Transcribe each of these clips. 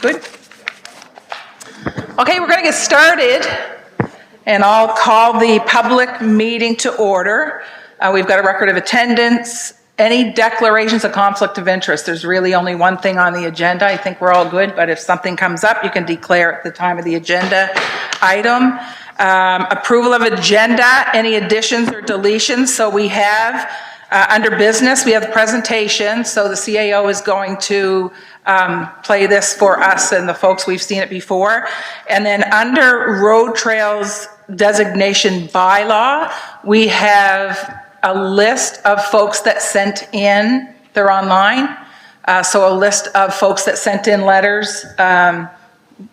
Good. Okay, we're going to get started, and I'll call the public meeting to order. We've got a record of attendance. Any declarations of conflict of interest? There's really only one thing on the agenda. I think we're all good, but if something comes up, you can declare at the time of the agenda item. Approval of agenda, any additions or deletions? So we have, under business, we have the presentation. So the CAO is going to play this for us and the folks. We've seen it before. And then under road trails designation bylaw, we have a list of folks that sent in, they're online. So a list of folks that sent in letters,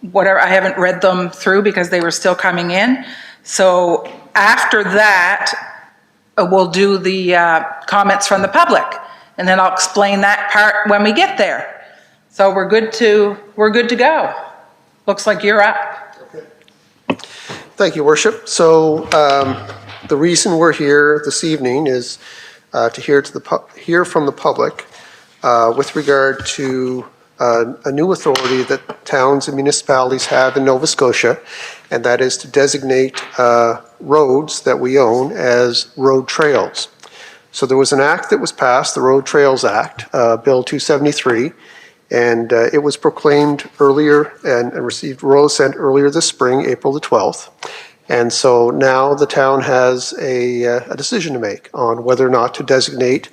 whatever, I haven't read them through because they were still coming in. So after that, we'll do the comments from the public, and then I'll explain that part when we get there. So we're good to go. Looks like you're up. Okay. Thank you, Worship. So the reason we're here this evening is to hear from the public with regard to a new authority that towns and municipalities have in Nova Scotia, and that is to designate roads that we own as road trails. So there was an act that was passed, the Road Trails Act, Bill 273, and it was proclaimed earlier and received royal assent earlier this spring, April the 12th. And so now the town has a decision to make on whether or not to designate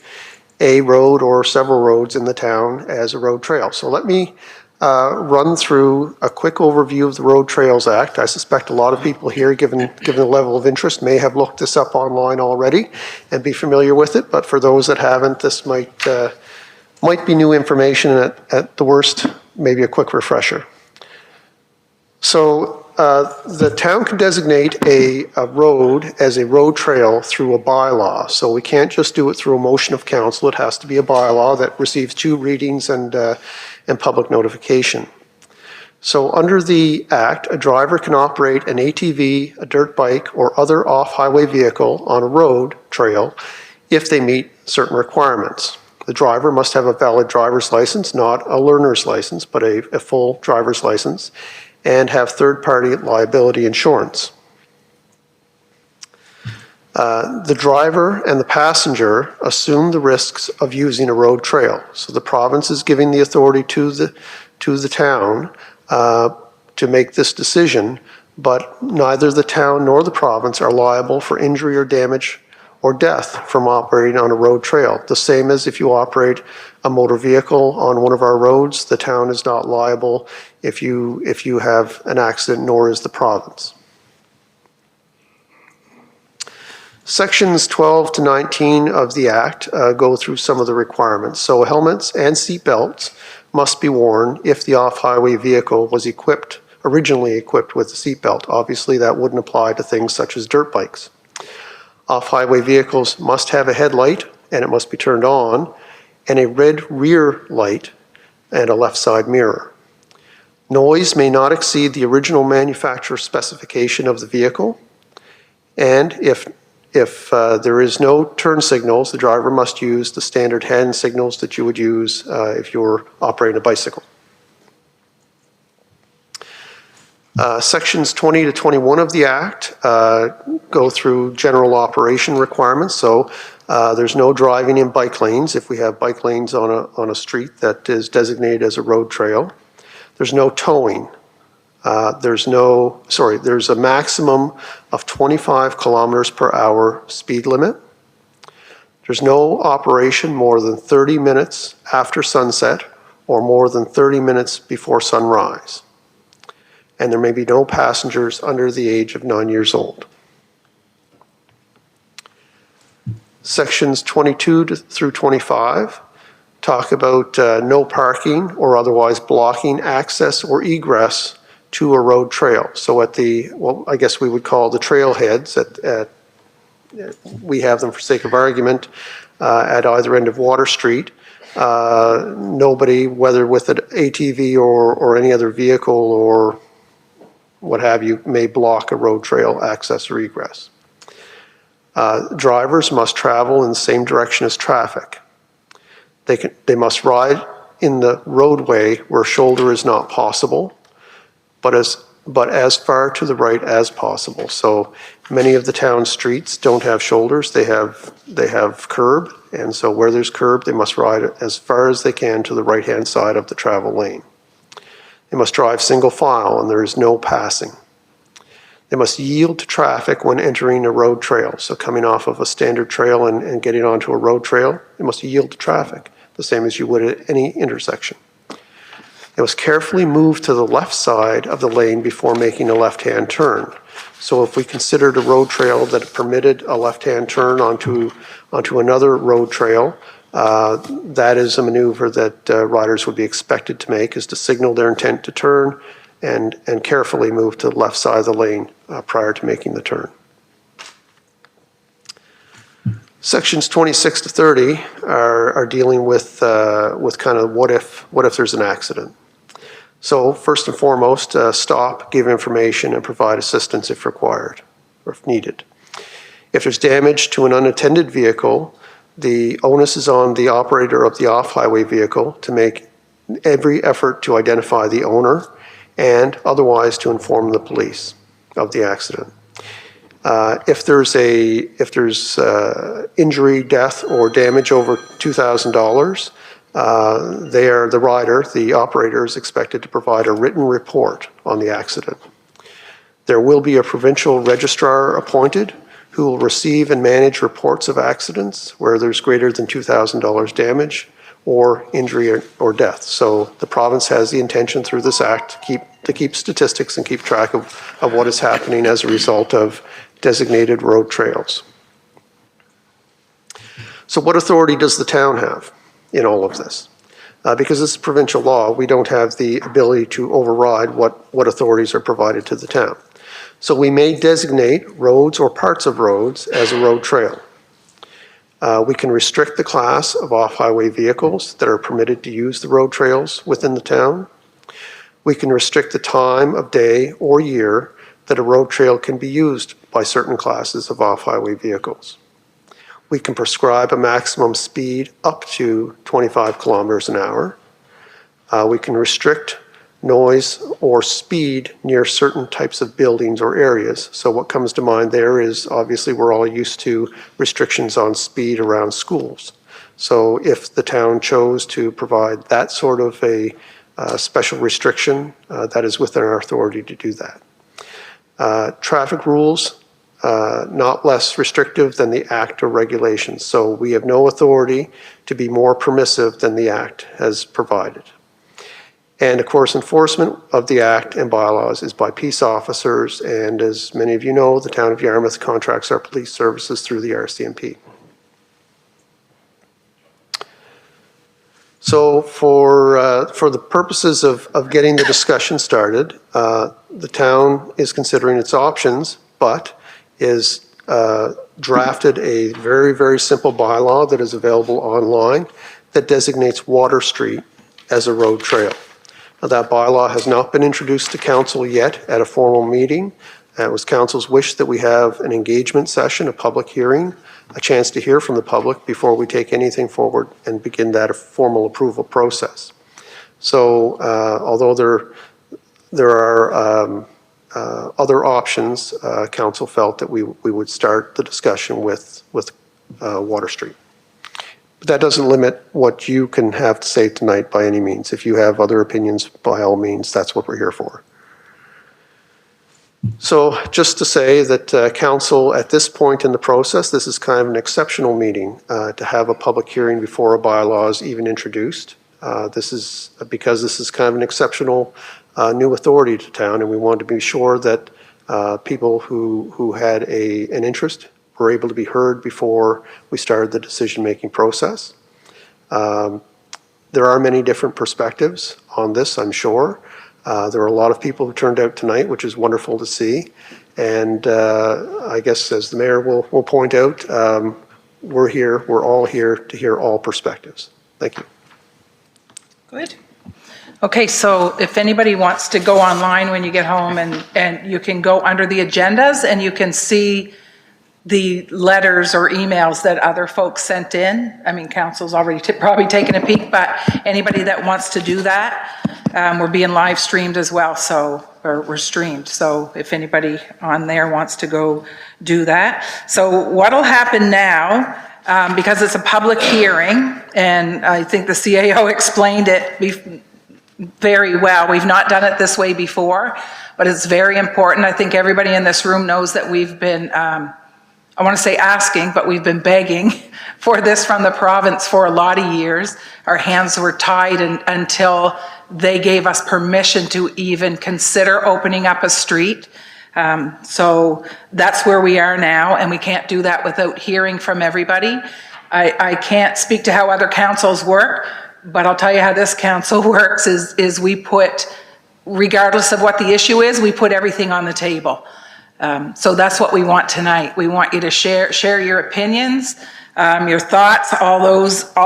a road or several roads in the town as a road trail. So let me run through a quick overview of the Road Trails Act. I suspect a lot of people here, given the level of interest, may have looked this up online already and be familiar with it. But for those that haven't, this might be new information, and at the worst, maybe a quick refresher. So the town can designate a road as a road trail through a bylaw. So we can't just do it through a motion of council. It has to be a bylaw that receives 2 readings and public notification. So under the Act, a driver can operate an ATV, a dirt bike, or other off-highway vehicle on a road trail if they meet certain requirements. The driver must have a valid driver's license, not a learner's license, but a full driver's license, and have third-party liability insurance. The driver and the passenger assume the risks of using a road trail. So the province is giving the authority to the town to make this decision, but neither the town nor the province are liable for injury or damage or death from operating on a road trail. The same as if you operate a motor vehicle on one of our roads, the town is not liable if you have an accident, nor is the province. Sections 12 to 19 of the Act go through some of the requirements. So helmets and seat belts must be worn if the off-highway vehicle was originally equipped with a seat belt. Obviously, that wouldn't apply to things such as dirt bikes. Off-highway vehicles must have a headlight, and it must be turned on, and a red rear light and a left side mirror. Noise may not exceed the original manufacturer specification of the vehicle, and if there is no turn signals, the driver must use the standard hand signals that you would use if you're operating a bicycle. Sections 20 to 21 of the Act go through general operation requirements. So there's no driving in bike lanes if we have bike lanes on a street that is designated as a road trail. There's no towing. There's a maximum of 25 kilometers per hour speed limit. There's no operation more than 30 minutes after sunset or more than 30 minutes before sunrise. And there may be no passengers under the age of 9 years old. Sections 22 through 25 talk about no parking or otherwise blocking access or egress to a road trail. So at I guess we would call the trailheads, we have them for sake of argument, at either end of Water Street. Nobody, whether with an ATV or any other vehicle or what have you, may block a road trail access or egress. Drivers must travel in the same direction as traffic. They must ride in the roadway where shoulder is not possible, but as far to the right as possible. So many of the town streets don't have shoulders, they have curb, and so where there's curb, they must ride as far as they can to the right-hand side of the travel lane. They must drive single file and there is no passing. They must yield to traffic when entering a road trail. So coming off of a standard trail and getting onto a road trail, they must yield to traffic, the same as you would at any intersection. They must carefully move to the left side of the lane before making a left-hand turn. So if we considered a road trail that permitted a left-hand turn onto another road trail, that is a maneuver that riders would be expected to make, is to signal their intent to turn and carefully move to the left side of the lane prior to making the turn. Sections 26 to 30 are dealing with kind of what if there's an accident. So first and foremost, stop, give information, and provide assistance if required or if needed. If there's damage to an unattended vehicle, the onus is on the operator of the off-highway vehicle to make every effort to identify the owner and otherwise to inform the police of the accident. If there's injury, death, or damage over $2,000, the rider, the operator, is expected to provide a written report on the accident. There will be a provincial registrar appointed who will receive and manage reports of accidents where there's greater than $2,000 damage or injury or death. So the province has the intention through this act to keep statistics and keep track of what is happening as a result of designated road trails. So what authority does the town have in all of this? Because it's provincial law, we don't have the ability to override what authorities are provided to the town. So we may designate roads or parts of roads as a road trail. We can restrict the class of off-highway vehicles that are permitted to use the road trails within the town. We can restrict the time of day or year that a road trail can be used by certain classes of off-highway vehicles. We can prescribe a maximum speed up to 25 kilometers an hour. We can restrict noise or speed near certain types of buildings or areas. So what comes to mind there is, obviously we're all used to restrictions on speed around schools. So if the town chose to provide that sort of a special restriction, that is within our authority to do that. Traffic rules, not less restrictive than the Act or regulations. So we have no authority to be more permissive than the Act has provided. And of course, enforcement of the Act and bylaws is by peace officers, and as many of you know, the town of Yarmouth contracts our police services through the RCMP. So for the purposes of getting the discussion started, the town is considering its options, but is drafted a very, very simple bylaw that is available online that designates Water Street as a road trail. Now, that bylaw has not been introduced to council yet at a formal meeting. It was council's wish that we have an engagement session, a public hearing, a chance to hear from the public before we take anything forward and begin that formal approval process. So although there are other options, council felt that we would start the discussion with Water Street. But that doesn't limit what you can have to say tonight by any means. If you have other opinions, by all means, that's what we're here for. So just to say that council, at this point in the process, this is kind of an exceptional meeting to have a public hearing before a bylaw is even introduced. This is because this is kind of an exceptional new authority to town, and we wanted to be sure that people who had an interest were able to be heard before we started the decision-making process. There are many different perspectives on this, I'm sure. There are a lot of people who turned out tonight, which is wonderful to see. And I guess, as the mayor will point out, we're all here to hear all perspectives. Thank you. Good. Okay, so if anybody wants to go online when you get home, and you can go under the agendas and you can see the letters or emails that other folks sent in. I mean, council's already probably taken a peek, but anybody that wants to do that, we're being live streamed as well, so, or we're streamed. So if anybody on there wants to go do that. So what'll happen now, because it's a public hearing, and I think the CAO explained it very well. We've not done it this way before, but it's very important. I think everybody in this room knows that we've been, I want to say asking, but we've been begging for this from the province for a lot of years. Our hands were tied until they gave us permission to even consider opening up a street. So that's where we are now, and we can't do that without hearing from everybody. I can't speak to how other councils work, but I'll tell you how this council works is we put, regardless of what the issue is, we put everything on the table. So that's what we want tonight. We want you to share your opinions, your thoughts, all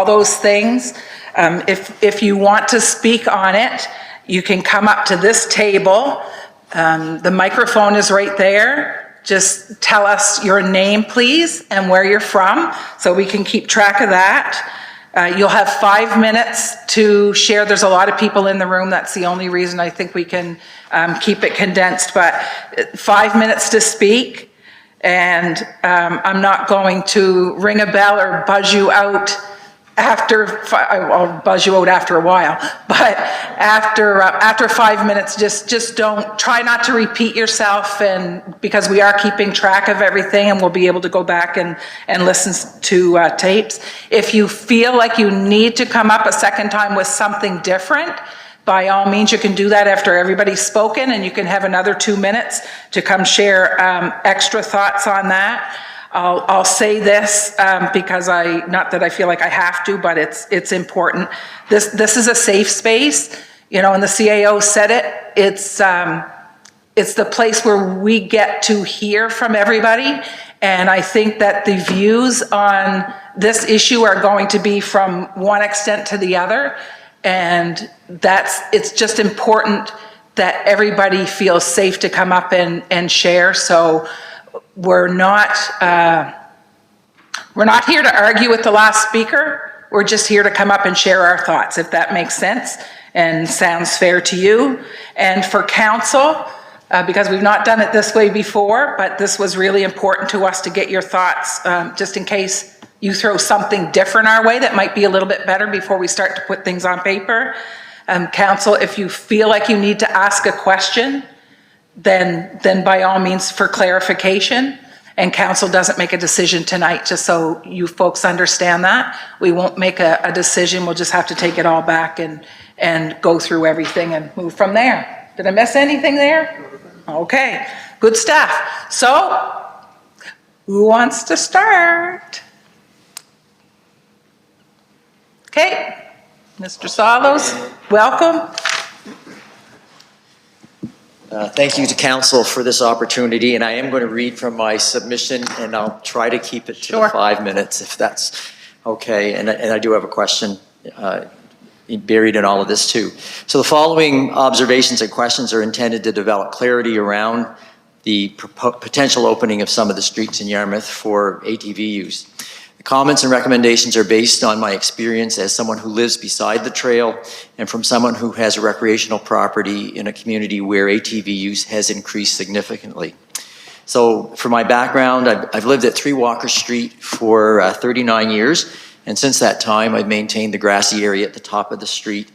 those things. If you want to speak on it, you can come up to this table. The microphone is right there. Just tell us your name, please, and where you're from, so we can keep track of that. You'll have 5 minutes to share. There's a lot of people in the room. That's the only reason I think we can keep it condensed, but 5 minutes to speak. And I'm not going to ring a bell or buzz you out I'll buzz you out after a while, but after 5 minutes, just don't, try not to repeat yourself, and because we are keeping track of everything, and we'll be able to go back and listen to tapes. If you feel like you need to come up a second time with something different, by all means, you can do that after everybody's spoken, and you can have another 2 minutes to come share extra thoughts on that. I'll say this because not that I feel like I have to, but it's important. This is a safe space, you know, and the CAO said it. It's the place where we get to hear from everybody, and I think that the views on this issue are going to be from one extent to the other, and it's just important that everybody feels safe to come up and share. So we're not here to argue with the last speaker. We're just here to come up and share our thoughts, if that makes sense and sounds fair to you. And for council, because we've not done it this way before, but this was really important to us to get your thoughts, just in case you throw something different our way that might be a little bit better before we start to put things on paper. Council, if you feel like you need to ask a question, then by all means for clarification, and council doesn't make a decision tonight, just so you folks understand that. We won't make a decision, we'll just have to take it all back and go through everything and move from there. Did I miss anything there? Okay, good stuff. So, who wants to start? Okay, Mr. Salos, welcome. Thank you to council for this opportunity, and I am going to read from my submission, and I'll try to keep it to the 5 minutes if that's okay. And I do have a question buried in all of this too. So the following observations and questions are intended to develop clarity around the potential opening of some of the streets in Yarmouth for ATV use. The comments and recommendations are based on my experience as someone who lives beside the trail and from someone who has a recreational property in a community where ATV use has increased significantly. So for my background, I've lived at 3 Walker Street for 39 years, and since that time I've maintained the grassy area at the top of the street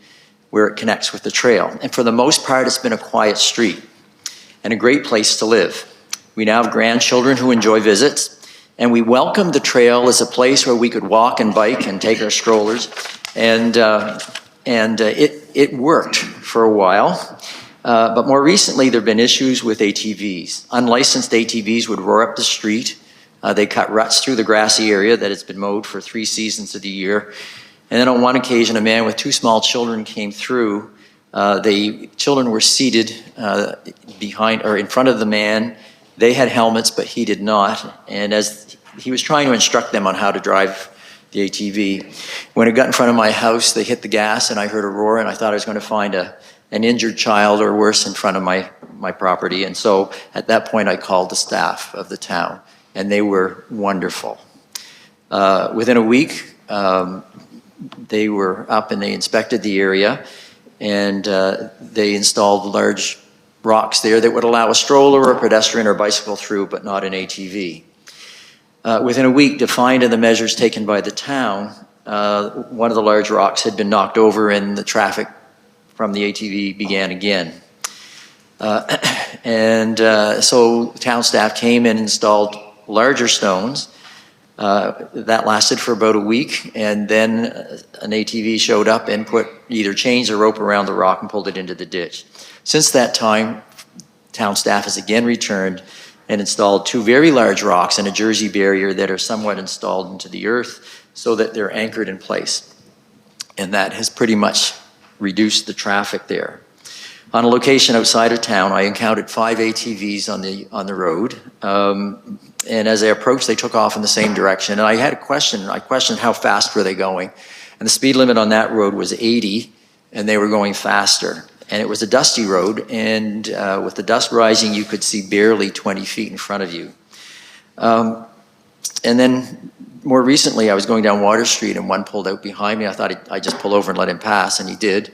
where it connects with the trail. And for the most part, it's been a quiet street and a great place to live. We now have grandchildren who enjoy visits, and we welcomed the trail as a place where we could walk and bike and take our strollers, and it worked for a while. But more recently, there have been issues with ATVs. Unlicensed ATVs would roar up the street. They cut ruts through the grassy area that has been mowed for 3 seasons of the year. And then on one occasion, a man with 2 small children came through. The children were seated behind or in front of the man. They had helmets, but he did not. And as he was trying to instruct them on how to drive the ATV, when it got in front of my house, they hit the gas and I heard a roar, and I thought I was going to find an injured child or worse in front of my property. And so at that point, I called the staff of the town and they were wonderful. Within a week, they were up and they inspected the area, and they installed large rocks there that would allow a stroller or a pedestrian or bicycle through, but not an ATV. Within a week, defined in the measures taken by the town, one of the large rocks had been knocked over and the traffic from the ATV began again. So town staff came and installed larger stones. That lasted for about a week, and then an ATV showed up and put either chains or rope around the rock and pulled it into the ditch. Since that time, town staff has again returned and installed 2 very large rocks and a Jersey barrier that are somewhat installed into the earth so that they're anchored in place. And that has pretty much reduced the traffic there. On a location outside of town, I encountered 5 ATVs on the road. And as I approached, they took off in the same direction. And I had a question. I questioned how fast were they going. And the speed limit on that road was 80, and they were going faster. And it was a dusty road, and with the dust rising, you could see barely 20 feet in front of you. And then more recently, I was going down Water Street, and one pulled out behind me. I thought I'd just pull over and let him pass, and he did.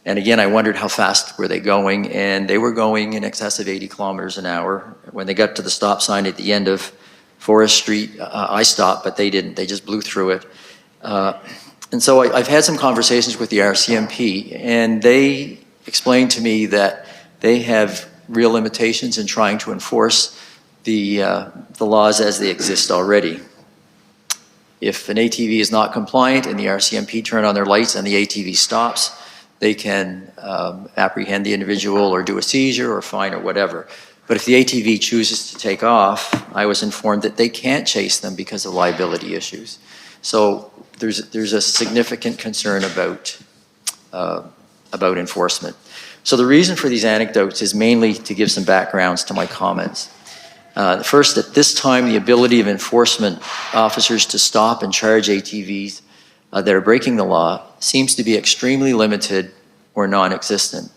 And again, I wondered how fast were they going, and they were going in excess of 80 kilometers an hour. When they got to the stop sign at the end of Forest Street, I stopped, but they didn't. They just blew through it. And so I've had some conversations with the RCMP, and they explained to me that they have real limitations in trying to enforce the laws as they exist already. If an ATV is not compliant and the RCMP turn on their lights and the ATV stops, they can apprehend the individual or do a seizure or fine or whatever. But if the ATV chooses to take off, I was informed that they can't chase them because of liability issues. So there's a significant concern about enforcement. So the reason for these anecdotes is mainly to give some backgrounds to my comments. First, at this time, the ability of enforcement officers to stop and charge ATVs that are breaking the law seems to be extremely limited or non-existent.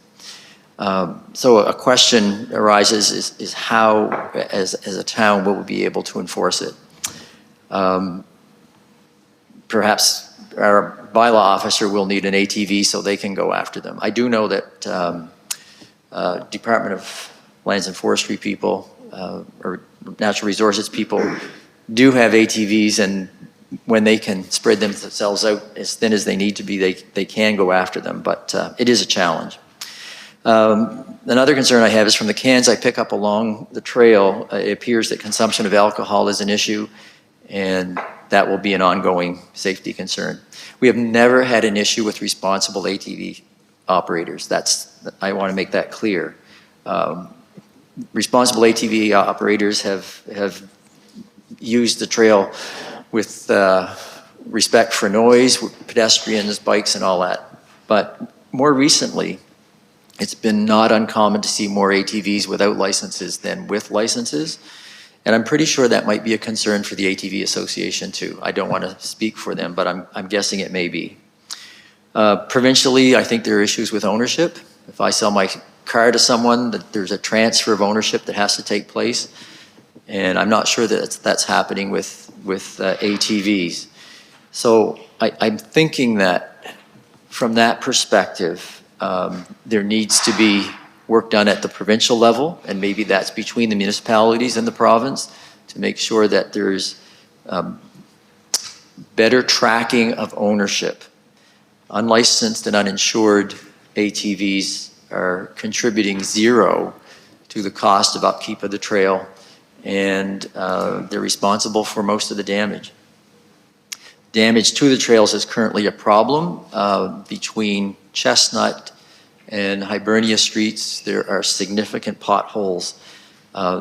So a question arises is how, as a town, will we be able to enforce it? Perhaps our bylaw officer will need an ATV so they can go after them. I do know that Department of Lands and Forestry people or Natural Resources people do have ATVs, and when they can spread themselves out as thin as they need to be, they can go after them, but it is a challenge. Another concern I have is from the cans I pick up along the trail, it appears that consumption of alcohol is an issue, and that will be an ongoing safety concern. We have never had an issue with responsible ATV operators. I want to make that clear. Responsible ATV operators have used the trail with respect for noise, pedestrians, bikes, and all that. But more recently, it's been not uncommon to see more ATVs without licenses than with licenses. And I'm pretty sure that might be a concern for the ATV Association too. I don't want to speak for them, but I'm guessing it may be. Provincially, I think there are issues with ownership. If I sell my car to someone, there's a transfer of ownership that has to take place. And I'm not sure that that's happening with ATVs. So I'm thinking that from that perspective, there needs to be work done at the provincial level, and maybe that's between the municipalities and the province, to make sure that there's better tracking of ownership. Unlicensed and uninsured ATVs are contributing zero to the cost of upkeep of the trail, and they're responsible for most of the damage. Damage to the trails is currently a problem. Between Chestnut and Hibernia Streets, there are significant potholes.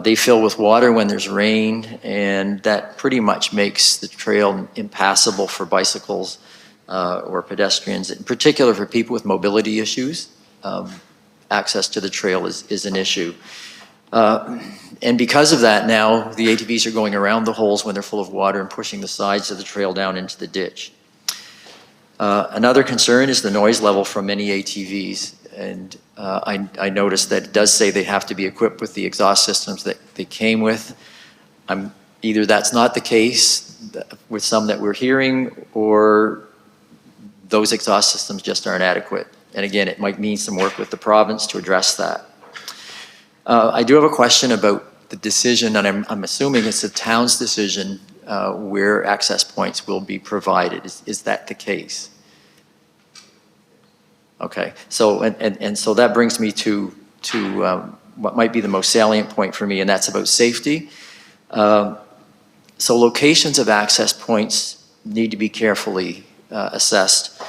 They fill with water when there's rain, and that pretty much makes the trail impassable for bicycles or pedestrians, in particular for people with mobility issues. Access to the trail is an issue. And because of that, now the ATVs are going around the holes when they're full of water and pushing the sides of the trail down into the ditch. Another concern is the noise level from many ATVs. And I noticed that it does say they have to be equipped with the exhaust systems that they came with. I'm either that's not the case with some that we're hearing, or those exhaust systems just aren't adequate. And again, it might mean some work with the province to address that. I do have a question about the decision, and I'm assuming it's the town's decision where access points will be provided. Is that the case? Okay, so and so that brings me to what might be the most salient point for me, and that's about safety. So locations of access points need to be carefully assessed.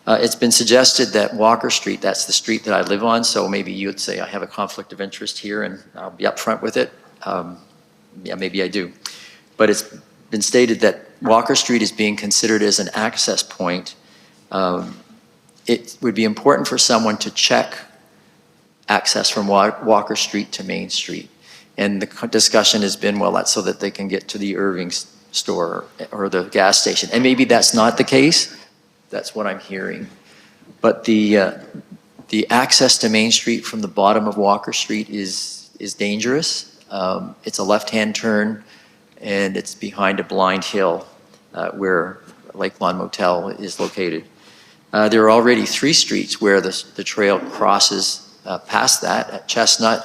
It's been suggested that Walker Street, that's the street that I live on, so maybe you'd say I have a conflict of interest here and I'll be upfront with it. Yeah, maybe I do. But it's been stated that Walker Street is being considered as an access point. It would be important for someone to check access from Walker Street to Main Street. And the discussion has been, well, that's so that they can get to the Irving store or the gas station. And maybe that's not the case. That's what I'm hearing. But the access to Main Street from the bottom of Walker Street is dangerous. It's a left-hand turn, and it's behind a blind hill where Lake Lawn Motel is located. There are already 3 streets where the trail crosses past that, at Chestnut,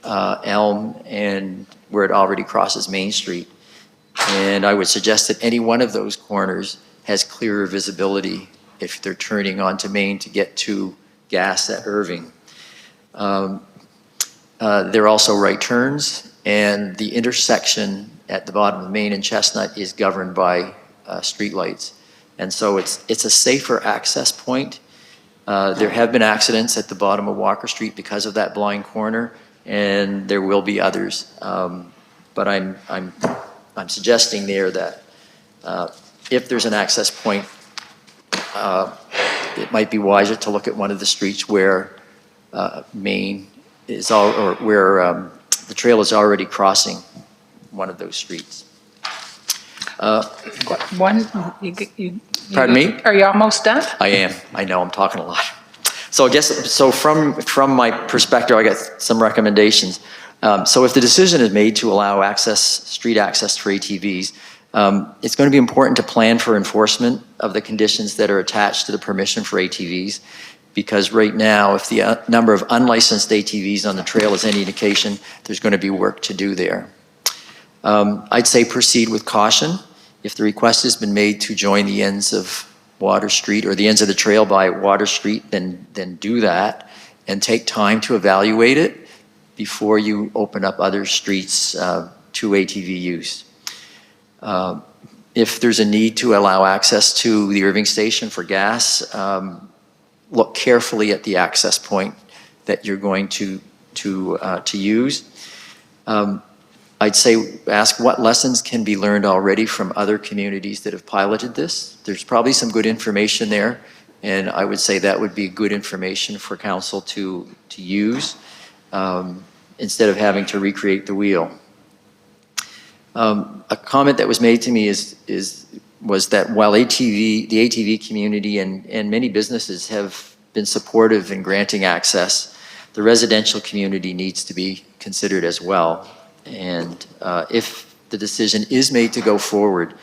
Elm, and where it already crosses Main Street. And I would suggest that any one of those corners has clearer visibility if they're turning onto Main to get to gas at Irving. There are also right turns, and the intersection at the bottom of Main and Chestnut is governed by streetlights. And so it's a safer access point. There have been accidents at the bottom of Walker Street because of that blind corner, and there will be others. But I'm suggesting there that if there's an access point, it might be wiser to look at one of the streets where Main is or where the trail is already crossing one of those streets. Pardon me? Are you almost done? I am. I know I'm talking a lot. So I guess from my perspective, I got some recommendations. So if the decision is made to allow street access for ATVs, it's going to be important to plan for enforcement of the conditions that are attached to the permission for ATVs, because right now, if the number of unlicensed ATVs on the trail is any indication, there's going to be work to do there. I'd say proceed with caution. If the request has been made to join the ends of Water Street or the ends of the trail by Water Street, then do that and take time to evaluate it before you open up other streets to ATV use. If there's a need to allow access to the Irving station for gas, look carefully at the access point that you're going to use. I'd say ask what lessons can be learned already from other communities that have piloted this. There's probably some good information there, and I would say that would be good information for council to use instead of having to recreate the wheel. A comment that was made to me was that while the ATV community and many businesses have been supportive in granting access, the residential community needs to be considered as well. And if the decision is made to go forward,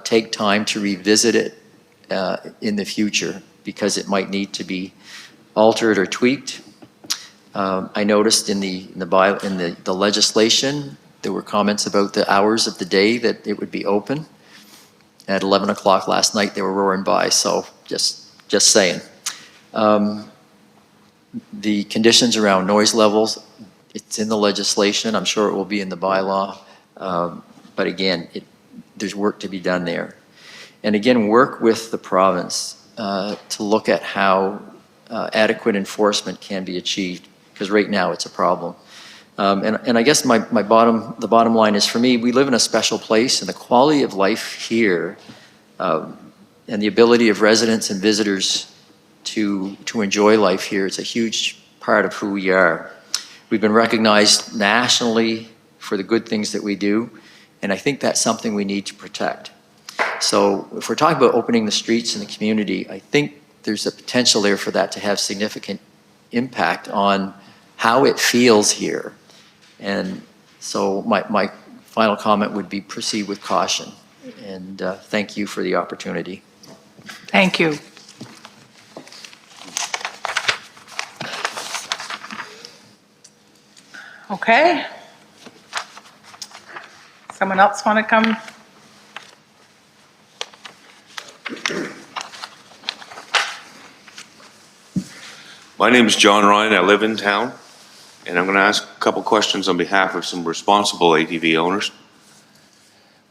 take time to revisit it in the future, because it might need to be altered or tweaked. I noticed in the legislation, there were comments about the hours of the day that it would be open. At 11 o'clock last night, they were roaring by, so just saying. The conditions around noise levels, it's in the legislation. I'm sure it will be in the bylaw. But again, there's work to be done there. And again, work with the province to look at how adequate enforcement can be achieved, because right now it's a problem. And I guess the bottom line is, for me, we live in a special place, and the quality of life here and the ability of residents and visitors to enjoy life here is a huge part of who we are. We've been recognized nationally for the good things that we do, and I think that's something we need to protect. So if we're talking about opening the streets in the community, I think there's a potential there for that to have significant impact on how it feels here. And so my final comment would be proceed with caution. And thank you for the opportunity. Thank you. Okay. Someone else want to come? My name is John Ryan. I live in town, and I'm going to ask a couple questions on behalf of some responsible ATV owners.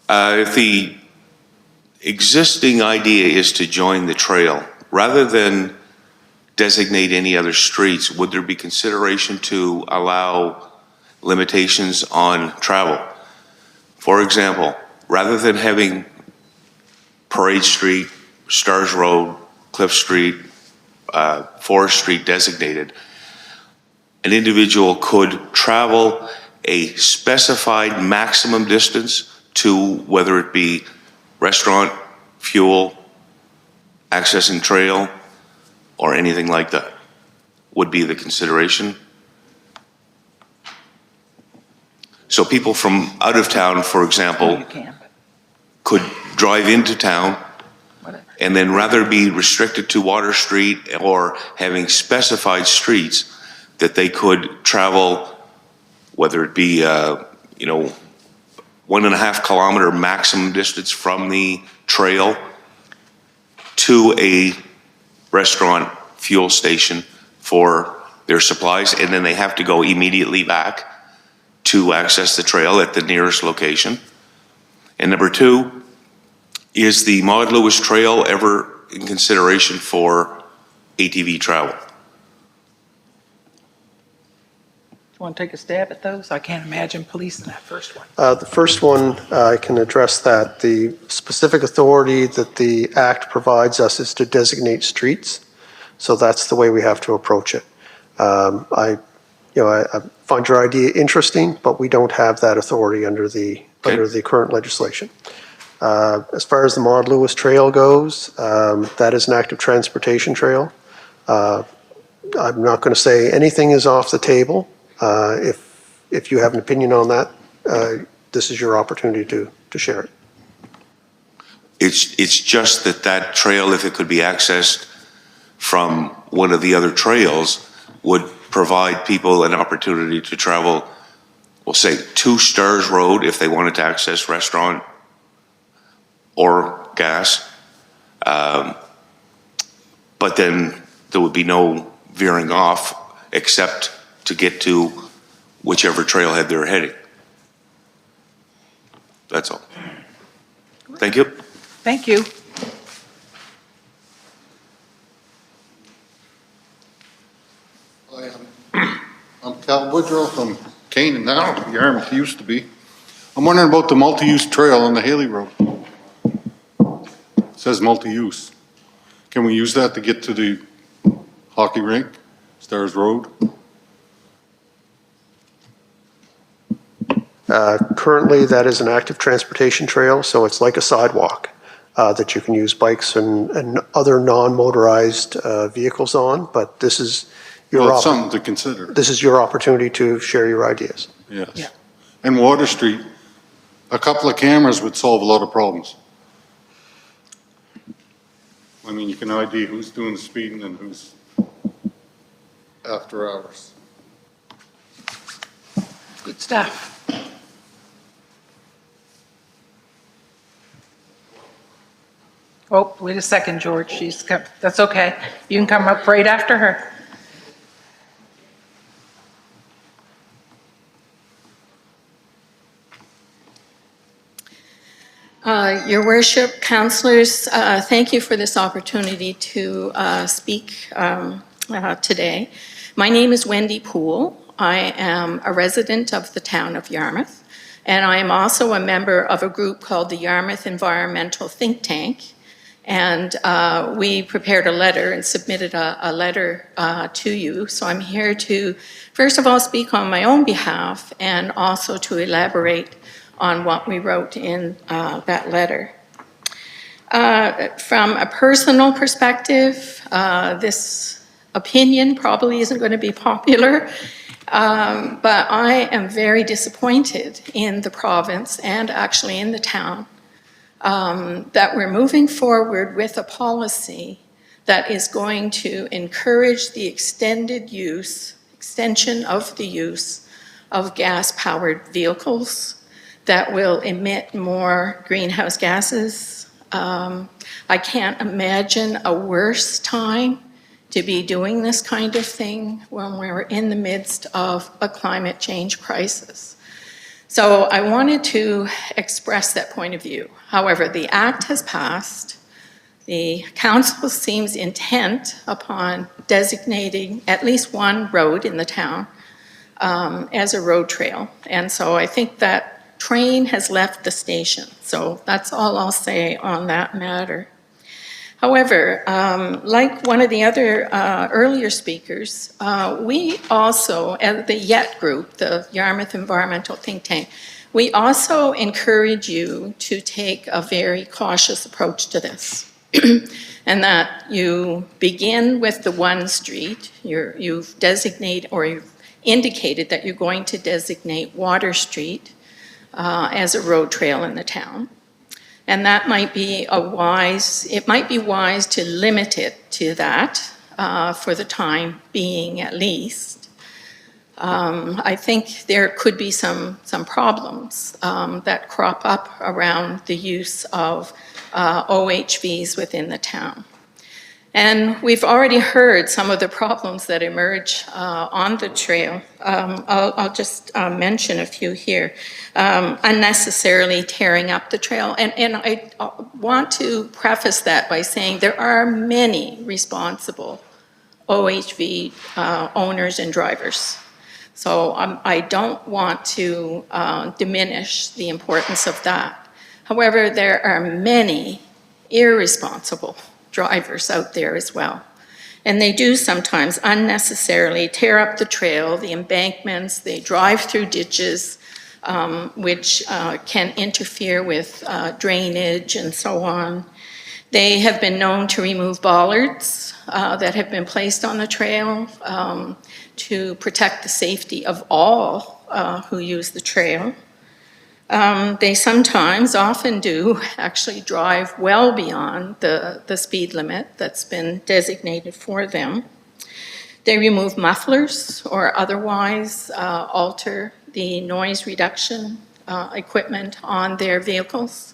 If the existing idea is to join the trail, rather than designate any other streets, would there be consideration to allow limitations on travel? For example, rather than having Parade Street, Stars Road, Cliff Street, Forest Street designated, an individual could travel a specified maximum distance to whether it be restaurant, fuel, accessing trail, or anything like that, would be the consideration. So people from out of town, for example, You can, but could drive into town whatever. and then rather be restricted to Water Street or having specified streets that they could travel, whether it be, 1.5 kilometer maximum distance from the trail to a restaurant, fuel station for their supplies, and then they have to go immediately back to access the trail at the nearest location. And number two, is the Maud Lewis Trail ever in consideration for ATV travel? Want to take a stab at those? I can't imagine policing that first one. The first one, I can address that. The specific authority that the Act provides us is to designate streets. So that's the way we have to approach it. I find your idea interesting, but we don't have that authority under the current legislation. As far as the Maud Lewis Trail goes, that is an active transportation trail. I'm not going to say anything is off the table. If you have an opinion on that, this is your opportunity to share it. It's just that trail, if it could be accessed from one of the other trails, would provide people an opportunity to travel, we'll say, to Stars Road if they wanted to access restaurant or gas. But then there would be no veering off except to get to whichever trailhead they're heading. That's all. Thank you. Thank you. I'm Cal Woodrow from Canaan now, Yarmouth used to be. I'm wondering about the multi-use trail on the Haley Road. It says multi-use. Can we use that to get to the hockey rink, Stars Road? Currently, that is an active transportation trail, so it's like a sidewalk that you can use bikes and other non-motorized vehicles on, but this is Well, it's something to consider. this is your opportunity to share your ideas. Yes. Yeah. And Water Street, a couple of cameras would solve a lot of problems. I mean, you can ID who's doing the speeding and who's after hours. Good stuff. Oh, wait a second, George. That's okay. You can come up right after her. Your Worship, councillors, thank you for this opportunity to speak today. My name is Wendy Poole. I am a resident of the town of Yarmouth, and I am also a member of a group called the Yarmouth Environmental Think Tank. And we prepared a letter and submitted a letter to you. So I'm here to, first of all, speak on my own behalf and also to elaborate on what we wrote in that letter. From a personal perspective, this opinion probably isn't going to be popular. But I am very disappointed in the province and actually in the town that we're moving forward with a policy that is going to encourage the extension of the use of gas-powered vehicles that will emit more greenhouse gases. I can't imagine a worse time to be doing this kind of thing when we're in the midst of a climate change crisis. So I wanted to express that point of view. However, the Act has passed. The council seems intent upon designating at least one road in the town as a road trail. And so I think that train has left the station. So that's all I'll say on that matter. However, like one of the other earlier speakers, we also, at the YET group, the Yarmouth Environmental Think Tank, we also encourage you to take a very cautious approach to this. And that you begin with the one street, you've designated or you've indicated that you're going to designate Water Street as a road trail in the town. And that might be it might be wise to limit it to that for the time being at least. I think there could be some problems that crop up around the use of OHVs within the town. And we've already heard some of the problems that emerge on the trail. I'll just mention a few here. Unnecessarily tearing up the trail. And I want to preface that by saying there are many responsible OHV owners and drivers. So I don't want to diminish the importance of that. However, there are many irresponsible drivers out there as well. And they do sometimes unnecessarily tear up the trail, the embankments, they drive through ditches, which can interfere with drainage and so on. They have been known to remove bollards that have been placed on the trail to protect the safety of all who use the trail. They sometimes, often do, actually drive well beyond the speed limit that's been designated for them. They remove mufflers or otherwise alter the noise reduction equipment on their vehicles.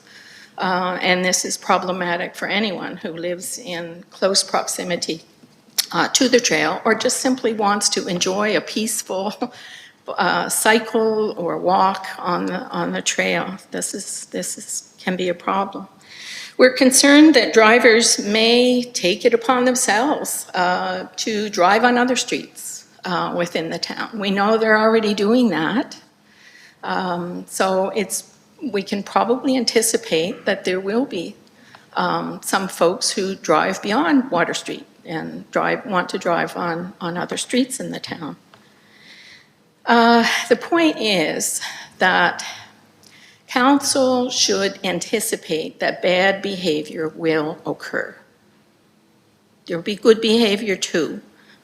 And this is problematic for anyone who lives in close proximity to the trail or just simply wants to enjoy a peaceful cycle or walk on the trail. This can be a problem. We're concerned that drivers may take it upon themselves to drive on other streets within the town. We know they're already doing that. So we can probably anticipate that there will be some folks who drive beyond Water Street and want to drive on other streets in the town. The point is that council should anticipate that bad behavior will occur. There will be good behavior too,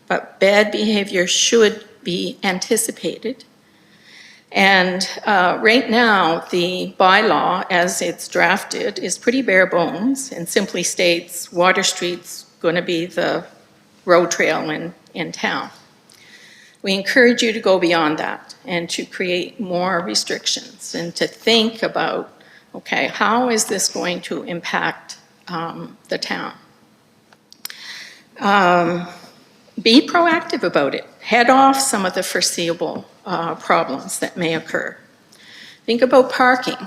but bad behavior should be anticipated. And right now, the bylaw as it's drafted is pretty bare bones and simply states Water Street's going to be the road trail in town. We encourage you to go beyond that and to create more restrictions and to think about, okay, how is this going to impact the town? Be proactive about it. Head off some of the foreseeable problems that may occur. Think about parking.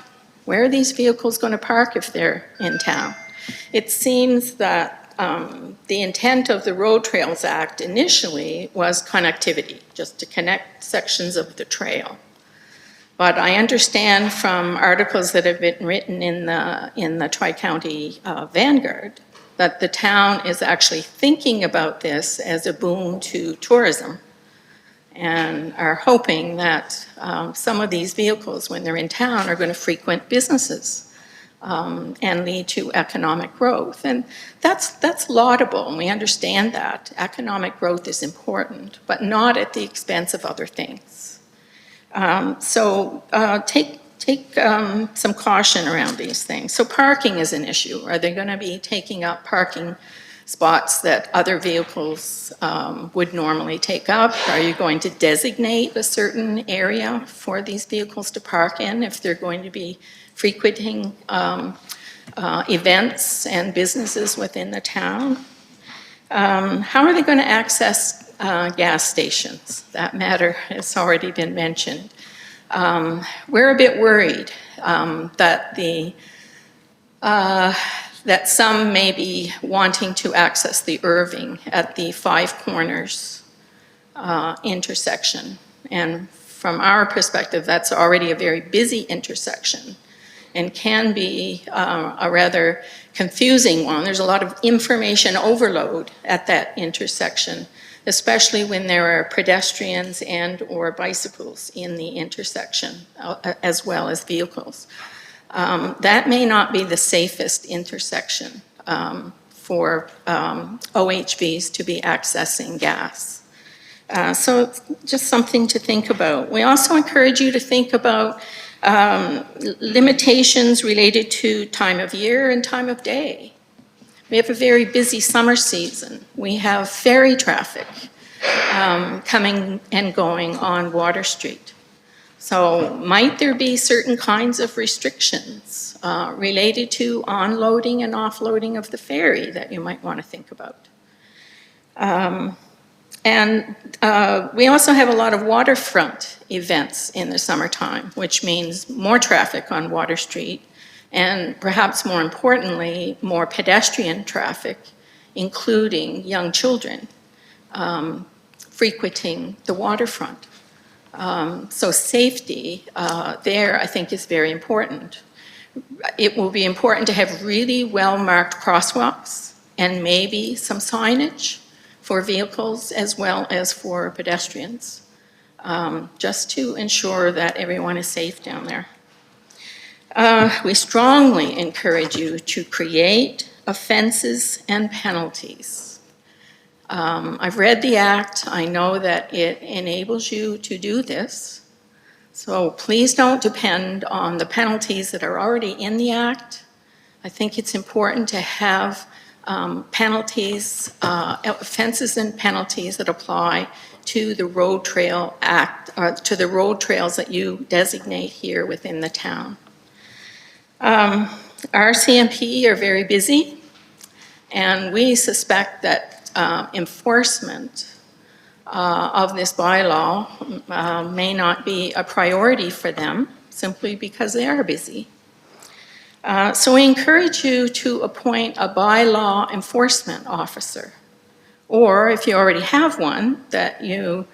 Where are these vehicles going to park if they're in town? It seems that the intent of the Road Trails Act initially was connectivity, just to connect sections of the trail. But I understand from articles that have been written in the Tri-County Vanguard that the town is actually thinking about this as a boon to tourism and are hoping that some of these vehicles, when they're in town, are going to frequent businesses and lead to economic growth. And that's laudable, and we understand that. Economic growth is important, but not at the expense of other things. Take some caution around these things. So parking is an issue. Are they going to be taking up parking spots that other vehicles would normally take up? Are you going to designate a certain area for these vehicles to park in if they're going to be frequenting events and businesses within the town? How are they going to access gas stations? That matter has already been mentioned. We're a bit worried that some may be wanting to access the Irving at the Five Corners intersection. And from our perspective, that's already a very busy intersection and can be a rather confusing one. There's a lot of information overload at that intersection, especially when there are pedestrians and or bicycles in the intersection, as well as vehicles. That may not be the safest intersection for OHVs to be accessing gas. So just something to think about. We also encourage you to think about limitations related to time of year and time of day. We have a very busy summer season. We have ferry traffic coming and going on Water Street. So might there be certain kinds of restrictions related to onloading and offloading of the ferry that you might want to think about? We also have a lot of waterfront events in the summertime, which means more traffic on Water Street, and perhaps more importantly, more pedestrian traffic, including young children frequenting the waterfront. So safety there, I think, is very important. It will be important to have really well-marked crosswalks and maybe some signage for vehicles as well as for pedestrians, just to ensure that everyone is safe down there. We strongly encourage you to create offenses and penalties. I've read the Act. I know that it enables you to do this. So please don't depend on the penalties that are already in the Act. I think it's important to have penalties, offenses and penalties that apply to the Road Trail Act, to the road trails that you designate here within the town. Our CMP are very busy, and we suspect that enforcement of this bylaw may not be a priority for them simply because they are busy. So we encourage you to appoint a bylaw enforcement officer, or if you already have one, that you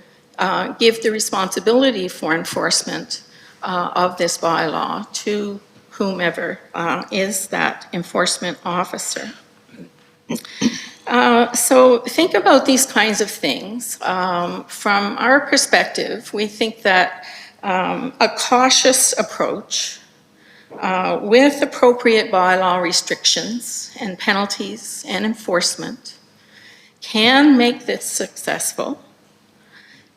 give the responsibility for enforcement of this bylaw to whomever is that enforcement officer. So think about these kinds of things. From our perspective, we think that a cautious approach with appropriate bylaw restrictions and penalties and enforcement can make this successful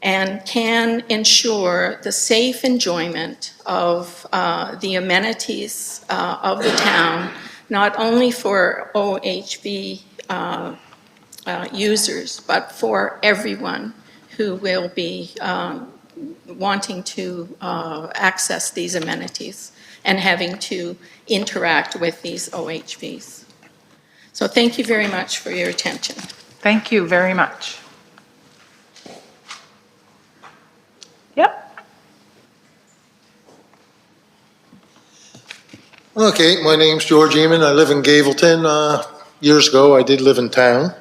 and can ensure the safe enjoyment of the amenities of the town, not only for OHV users, but for everyone who will be wanting to access these amenities and having to interact with these OHVs. So thank you very much for your attention. Thank you very much. Yep. Okay, my name's George Eamon. I live in Gavelton. Years ago, I did live in town.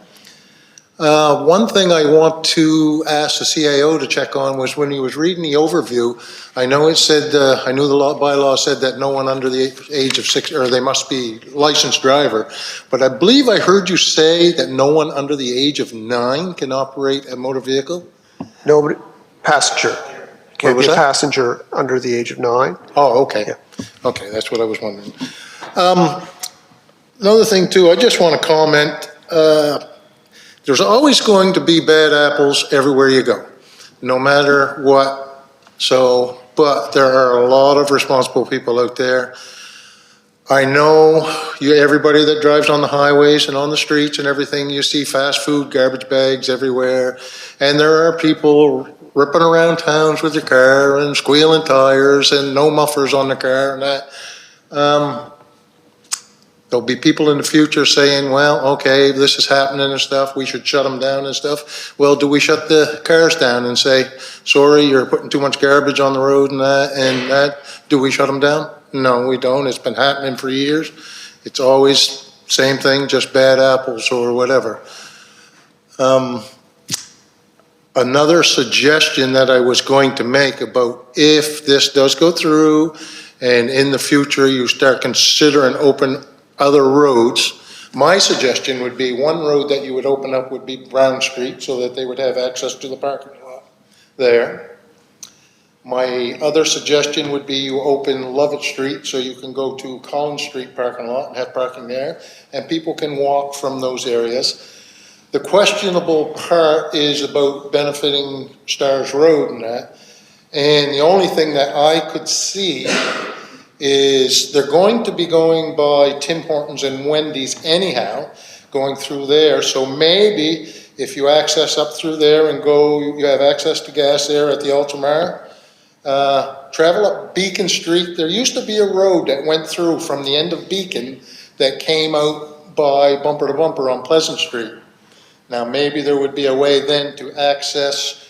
One thing I want to ask the CAO to check on was when he was reading the overview, I know it said, I knew the bylaw said that no one under the age of 6, or they must be licensed driver, but I believe I heard you say that no one under the age of 9 can operate a motor vehicle? Nobody, passenger. Can't was be a that? passenger under the age of 9. Oh, okay. Yeah. Okay, that's what I was wondering. Another thing too, I just want to comment, there's always going to be bad apples everywhere you go, no matter what. So, but there are a lot of responsible people out there. I know everybody that drives on the highways and on the streets and everything, you see fast food, garbage bags everywhere. And there are people ripping around towns with their car and squealing tires and no mufflers on the car and that. There'll be people in the future saying, well, okay, this is happening and stuff, we should shut them down and stuff. Well, do we shut the cars down and say, sorry, you're putting too much garbage on the road and that? Do we shut them down? No, we don't. It's been happening for years. It's always same thing, just bad apples or whatever. Another suggestion that I was going to make about if this does go through and in the future you start considering open other roads, my suggestion would be one road that you would open up would be Brown Street so that they would have access to the parking lot there. My other suggestion would be you open Lovett Street so you can go to Collins Street parking lot and have parking there, and people can walk from those areas. The questionable part is about benefiting Stars Road and that, and the only thing that I could see is they're going to be going by Tim Hortons and Wendy's anyhow, going through there. So maybe if you access up through there and go, you have access to gas there at the Ultramar, travel up Beacon Street. There used to be a road that went through from the end of Beacon that came out by Bumper to Bumper on Pleasant Street. Now maybe there would be a way then to access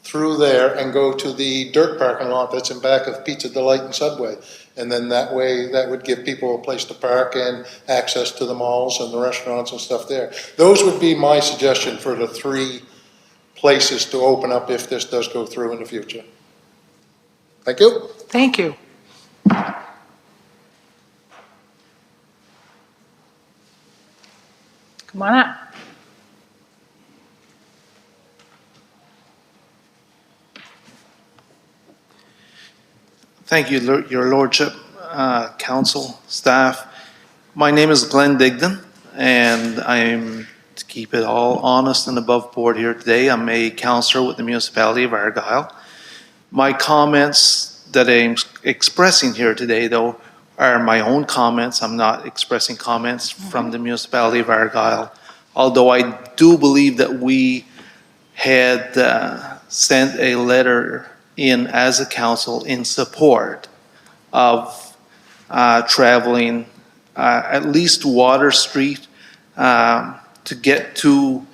through there and go to the dirt parking lot that's in back of Pizza Delight and Subway. And then that way, that would give people a place to park and access to the malls and the restaurants and stuff there. Those would be my suggestion for the 3 places to open up if this does go through in the future. Thank you. Thank you. Come on up. Thank you, Your Lordship, Council, staff. My name is Glenn Digdon, and I'm, to keep it all honest and above board here today, I'm a councillor with the municipality of Argyle. My comments that I'm expressing here today, though, are my own comments. I'm not expressing comments from the municipality of Argyle, although I do believe that we had sent a letter in as a council in support of traveling at least Water Street to get to,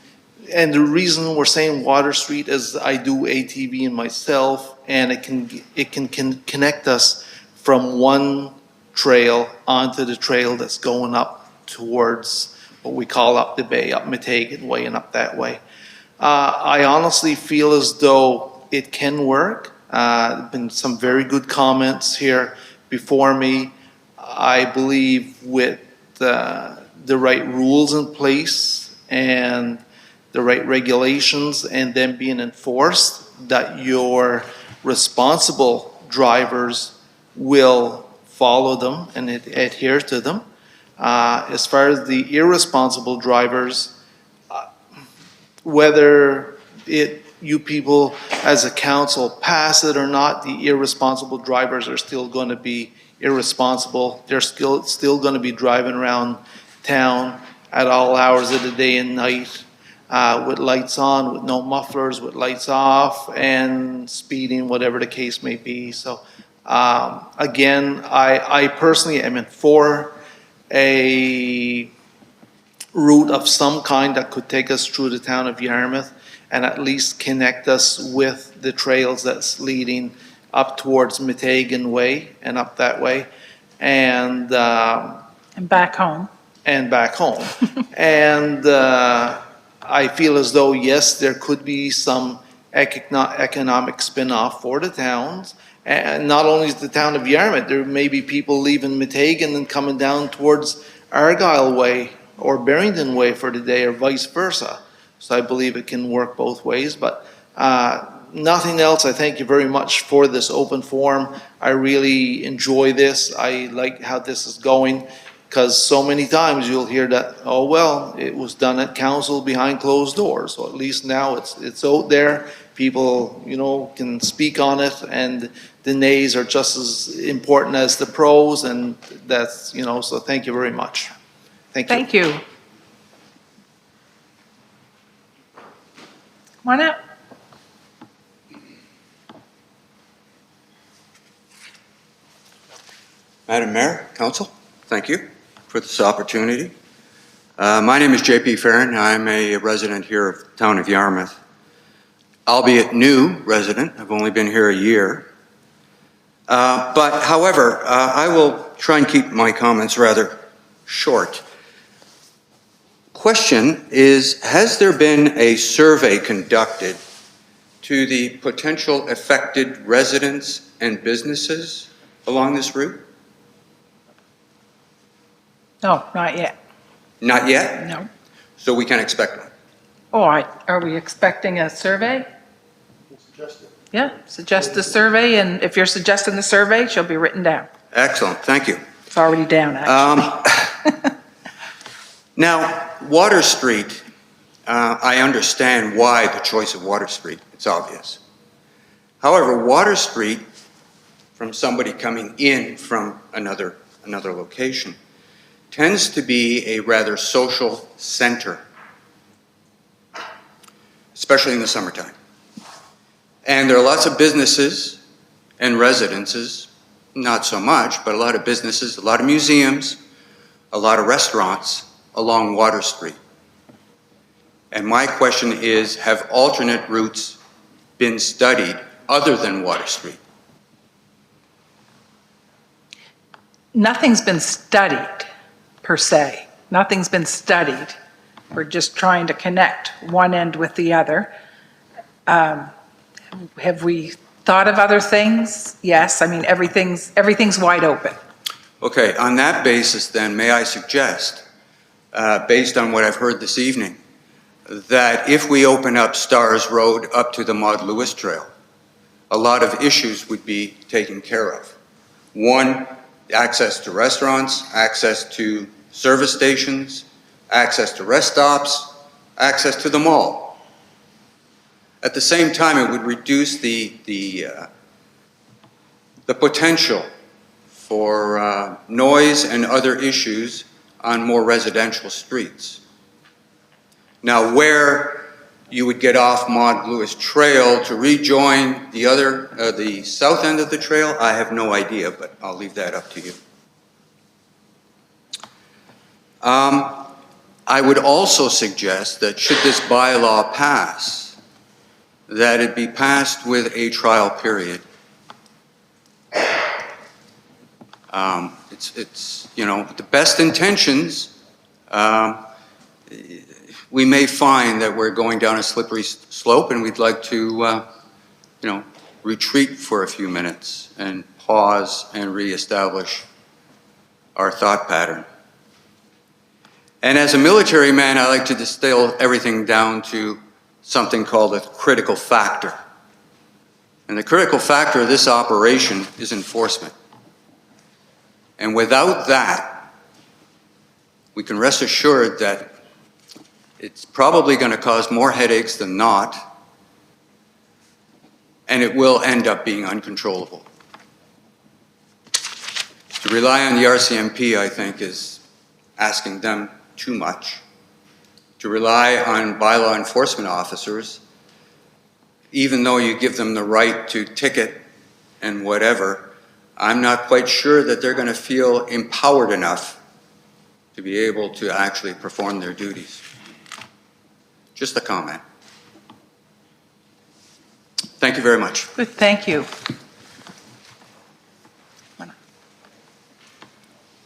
and the reason we're saying Water Street is I do ATV in myself, and it can connect us from one trail onto the trail that's going up towards what we call up the bay, up Metegan Way and up that way. I honestly feel as though it can work. Been some very good comments here before me. I believe with the right rules in place and the right regulations and them being enforced, that your responsible drivers will follow them and adhere to them. As far as the irresponsible drivers, whether you people as a council pass it or not, the irresponsible drivers are still going to be irresponsible. They're still going to be driving around town at all hours of the day and night with lights on, with no mufflers, with lights off, and speeding, whatever the case may be. So again, I personally am in for a route of some kind that could take us through the town of Yarmouth and at least connect us with the trails that's leading up towards Metegan Way and up that way, and back home. And back home. And I feel as though, yes, there could be some economic spin-off for the towns, and not only the town of Yarmouth, there may be people leaving Metegan and coming down towards Argyle Way or Barrington Way for the day, or vice versa. So I believe it can work both ways, but Nothing else, I thank you very much for this open forum. I really enjoy this. I like how this is going, because so many times you'll hear that, oh, well, it was done at council behind closed doors. So at least now it's out there. People, can speak on it, and the nays are just as important as the pros, and that's, so thank you very much. Thank you. Thank you. Come on up. Madam Mayor, Council, thank you for this opportunity. My name is J.P. Farron. I'm a resident here of the town of Yarmouth, albeit new resident. I've only been here a year. But however, I will try and keep my comments rather short. Question is, has there been a survey conducted to the potential affected residents and businesses along this route? No, not yet. Not yet? No. So we can expect one. All right, are we expecting a survey? Yeah, suggest the survey, and if you're suggesting the survey, she'll be written down. Excellent, thank you. It's already down, actually. Now, Water Street, I understand why the choice of Water Street. It's obvious. However, Water Street, from somebody coming in from another location, tends to be a rather social center, especially in the summertime. And there are lots of businesses and residences, not so much, but a lot of businesses, a lot of museums, a lot of restaurants along Water Street. And my question is, have alternate routes been studied other than Water Street? Nothing's been studied, per se. Nothing's been studied. We're just trying to connect one end with the other. Have we thought of other things? Yes, I mean, everything's wide open. Okay, on that basis then, may I suggest, based on what I've heard this evening, that if we open up Stars Road up to the Maud Lewis Trail, a lot of issues would be taken care of. One, access to restaurants, access to service stations, access to rest stops, access to the mall. At the same time, it would reduce the potential for noise and other issues on more residential streets. Now, where you would get off Maud Lewis Trail to rejoin the south end of the trail, I have no idea, but I'll leave that up to you. I would also suggest that should this bylaw pass, that it be passed with a trial period. It's the best intentions, we may find that we're going down a slippery slope and we'd like to, retreat for a few minutes and pause and reestablish our thought pattern. And as a military man, I like to distill everything down to something called a critical factor. And the critical factor of this operation is enforcement. And without that, we can rest assured that it's probably going to cause more headaches than not, and it will end up being uncontrollable. To rely on the RCMP, I think, is asking them too much. To rely on bylaw enforcement officers, even though you give them the right to ticket and whatever, I'm not quite sure that they're going to feel empowered enough to be able to actually perform their duties. Just a comment. Thank you very much. Good, thank you.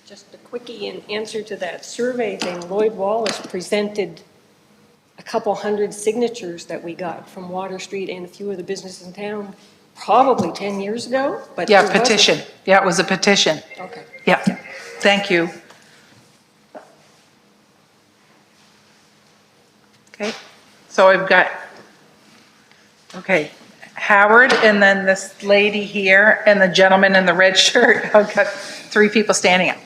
Just a quickie in answer to that survey thing, Lloyd Wallace presented a couple hundred signatures that we got from Water Street and a few of the businesses in town, probably 10 years ago. But Yeah, petition. Yeah, it was a petition. Okay. Yeah, thank you. Okay, so I've got, okay, Howard, and then this lady here, and the gentleman in the red shirt. I've got 3 people standing up.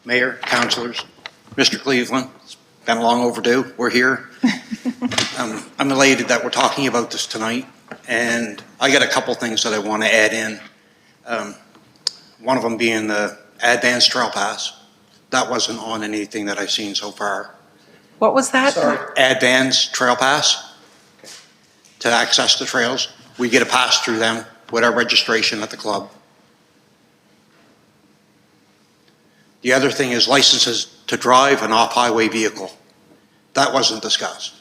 Mayor, councilors, Mr. Cleveland, it's been long overdue. We're here. I'm elated that we're talking about this tonight, and I got a couple things that I want to add in. One of them being the advanced trail pass. That wasn't on anything that I've seen so far. What was that? Advanced trail pass to access the trails. We get a pass through them with our registration at the club. The other thing is licenses to drive an off-highway vehicle. That wasn't discussed.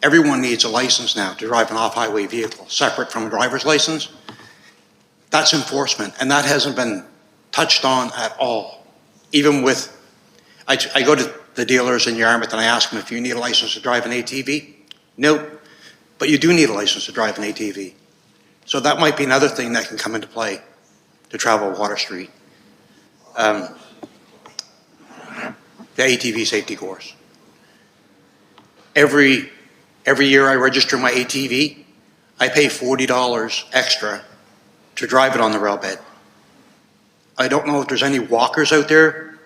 Everyone needs a license now to drive an off-highway vehicle, separate from a driver's license. That's enforcement, and that hasn't been touched on at all. Even with, I go to the dealers in Yarmouth and I ask them if you need a license to drive an ATV. Nope, but you do need a license to drive an ATV. So that might be another thing that can come into play to travel Water Street. The ATV safety course. Every year I register my ATV, I pay $40 extra to drive it on the rail bed. I don't know if there's any walkers out there,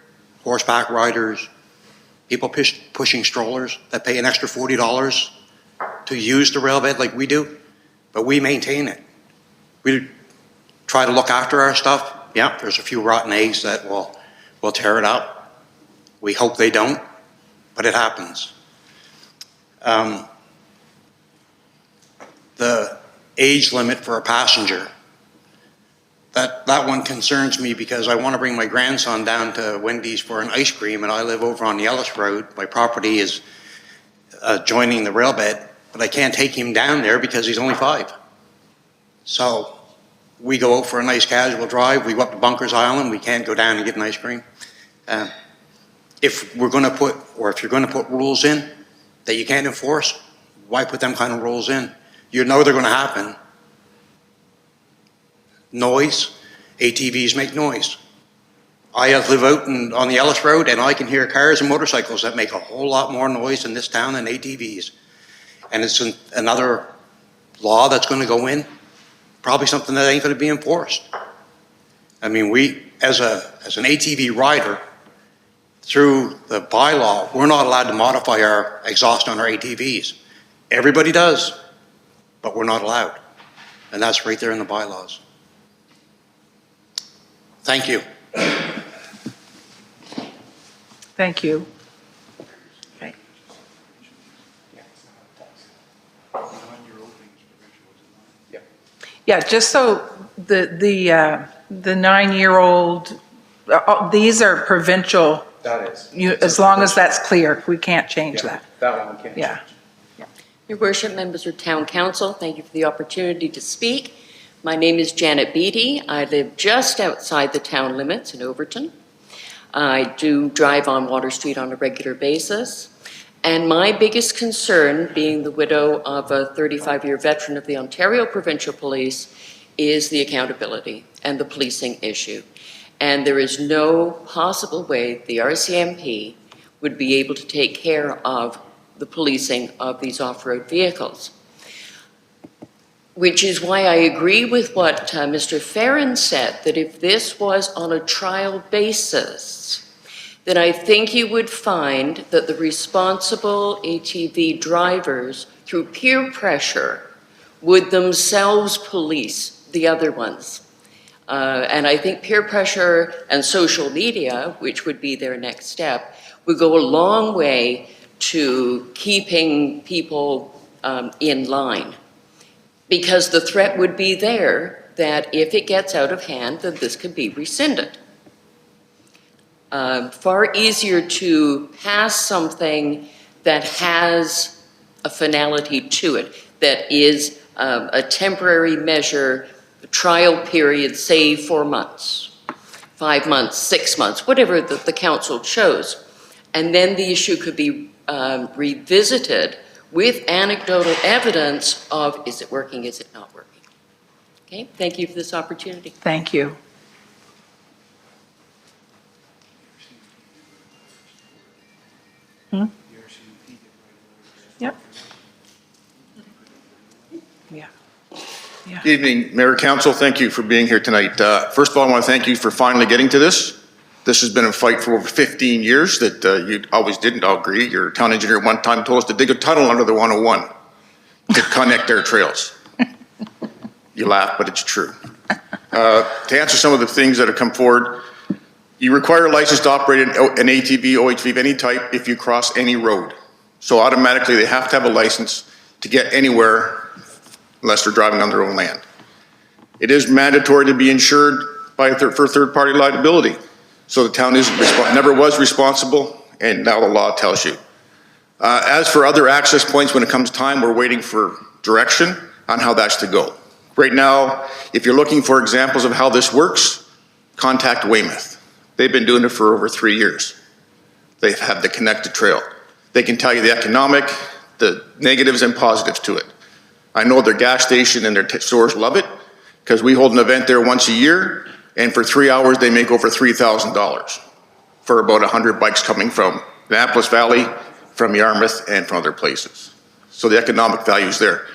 horseback riders, people pushing strollers that pay an extra $40 to use the rail bed like we do, but we maintain it. We try to look after our stuff. Yeah, there's a few rotten eggs that will tear it up. We hope they don't, but it happens. The age limit for a passenger, that one concerns me because I want to bring my grandson down to Wendy's for an ice cream, and I live over on the Ellis Road. My property is joining the rail bed, but I can't take him down there because he's only 5. So we go out for a nice casual drive. We go up to Bunkers Island. We can't go down and get an ice cream. If we're going to put, or if you're going to put rules in that you can't enforce, why put them kind of rules in? You know they're going to happen. Noise. ATVs make noise. I live out on the Ellis Road, and I can hear cars and motorcycles that make a whole lot more noise in this town than ATVs. And it's another law that's going to go in, probably something that ain't going to be enforced. I mean, we, as an ATV rider, through the bylaw, we're not allowed to modify our exhaust on our ATVs. Everybody does, but we're not allowed. And that's right there in the bylaws. Thank you. Thank you. Okay. Yeah, just so the 9-year-old, these are provincial. That is. As long as that's clear, we can't change that. That one we can't Yeah. change. Your Worship, members of Town Council, thank you for the opportunity to speak. My name is Janet Beattie. I live just outside the town limits in Overton. I do drive on Water Street on a regular basis. And my biggest concern, being the widow of a 35-year veteran of the Ontario Provincial Police, is the accountability and the policing issue. And there is no possible way the RCMP would be able to take care of the policing of these off-road vehicles. Which is why I agree with what Mr. Farron said, that if this was on a trial basis, then I think you would find that the responsible ATV drivers, through peer pressure, would themselves police the other ones. And I think peer pressure and social media, which would be their next step, would go a long way to keeping people in line. Because the threat would be there that if it gets out of hand, then this could be rescinded. Far easier to pass something that has a finality to it, that is a temporary measure, a trial period, say 4 months, 5 months, 6 months, whatever the council chose. And then the issue could be revisited with anecdotal evidence of, is it working, is it not working? Okay, thank you for this opportunity. Thank you. Yep. Yeah. Yeah. Good evening, Mayor, Council. Thank you for being here tonight. First of all, I want to thank you for finally getting to this. This has been a fight for over 15 years that you always didn't agree. Your town engineer one time told us to dig a tunnel under the 101 to connect their trails. You laugh, but it's true. To answer some of the things that have come forward, you require a license to operate an ATV, OHV of any type if you cross any road. So automatically they have to have a license to get anywhere unless they're driving on their own land. It is mandatory to be insured for third-party liability. So the town never was responsible, and now the law tells you. As for other access points, when it comes time, we're waiting for direction on how that's to go. Right now, if you're looking for examples of how this works, contact Weymouth. They've been doing it for over 3 years. They've had the connected trail. They can tell you the economic, the negatives and positives to it. I know their gas station and their stores love it because we hold an event there once a year, and for 3 hours they make over $3,000 for about 100 bikes coming from Annapolis Valley, from Yarmouth, and from other places. So the economic value is there.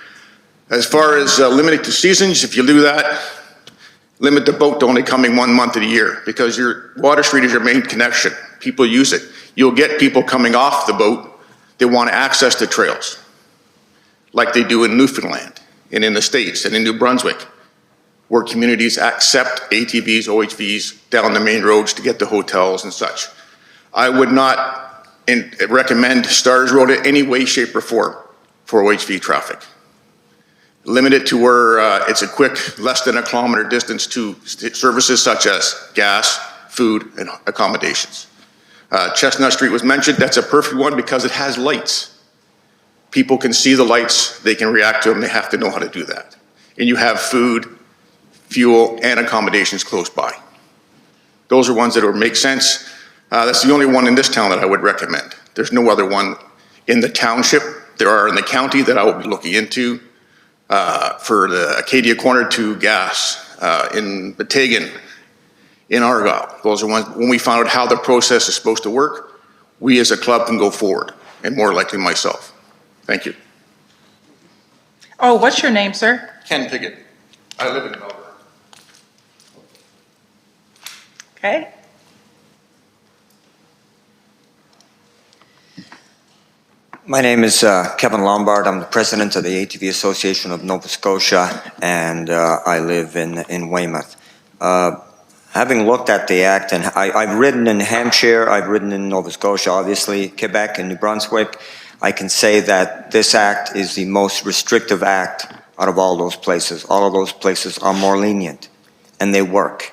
As far as limiting to seasons, if you do that, limit the boat to only coming 1 month of the year because your Water Street is your main connection. People use it. You'll get people coming off the boat that want to access the trails, like they do in Newfoundland and in the States and in New Brunswick, where communities accept ATVs, OHVs down the main roads to get to hotels and such. I would not recommend Stars Road in any way, shape, or form for OHV traffic. Limit it to where it's a quick, less than a kilometer distance to services such as gas, food, and accommodations. Chestnut Street was mentioned. That's a perfect one because it has lights. People can see the lights, they can react to them, they have to know how to do that. And you have food, fuel, and accommodations close by. Those are ones that would make sense. That's the only one in this town that I would recommend. There's no other one in the township. There are in the county that I will be looking into for the Acadia Corner to gas, in Batagan, in Argyle. Those are ones, when we found out how the process is supposed to work, we as a club can go forward, and more likely myself. Thank you. Oh, what's your name, sir? Ken Piggott. I live in Melbourne. Okay. My name is Kevin Lombard. I'm the president of the ATV Association of Nova Scotia, and I live in Weymouth. Having looked at the act, and I've ridden in Hampshire, I've ridden in Nova Scotia, obviously, Quebec and New Brunswick, I can say that this act is the most restrictive act out of all those places. All of those places are more lenient, and they work.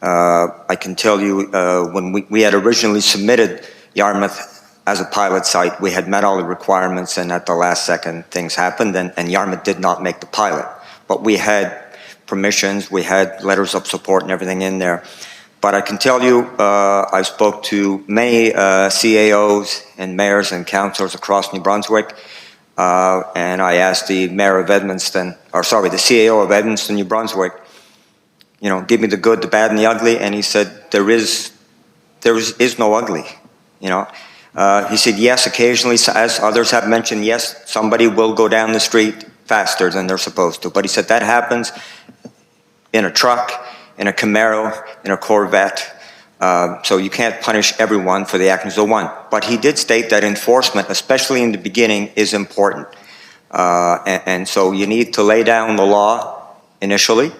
I can tell you, when we had originally submitted Yarmouth as a pilot site, we had met all the requirements, and at the last second, things happened, and Yarmouth did not make the pilot. But we had permissions, we had letters of support and everything in there. But I can tell you, I spoke to many CAOs and mayors and councillors across New Brunswick, and I asked the mayor of Edmundston, or sorry, the CAO of Edmundston, New Brunswick, you know, give me the good, the bad, and the ugly, and he said, there is no ugly, you know. He said, yes, occasionally, as others have mentioned, yes, somebody will go down the street faster than they're supposed to. But he said that happens in a truck, in a Camaro, in a Corvette. So you can't punish everyone for the actions of one. But he did state that enforcement, especially in the beginning, is important. And so you need to lay down the law initially.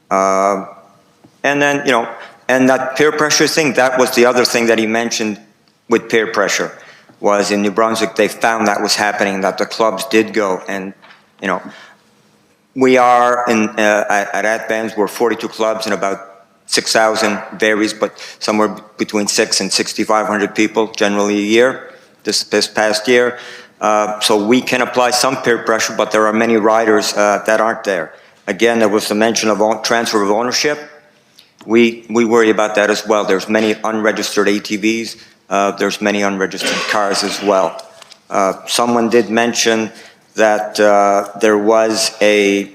And then, you know, and that peer pressure thing, that was the other thing that he mentioned with peer pressure, was in New Brunswick, they found that was happening, that the clubs did go. And, you know, we are at Advance, we're 42 clubs and about 6,000, varies, but somewhere between 6 and 6,500 people generally a year, this past year. So we can apply some peer pressure, but there are many riders that aren't there. Again, there was the mention of transfer of ownership. We worry about that as well. There's many unregistered ATVs. There's many unregistered cars as well. Someone did mention that there was a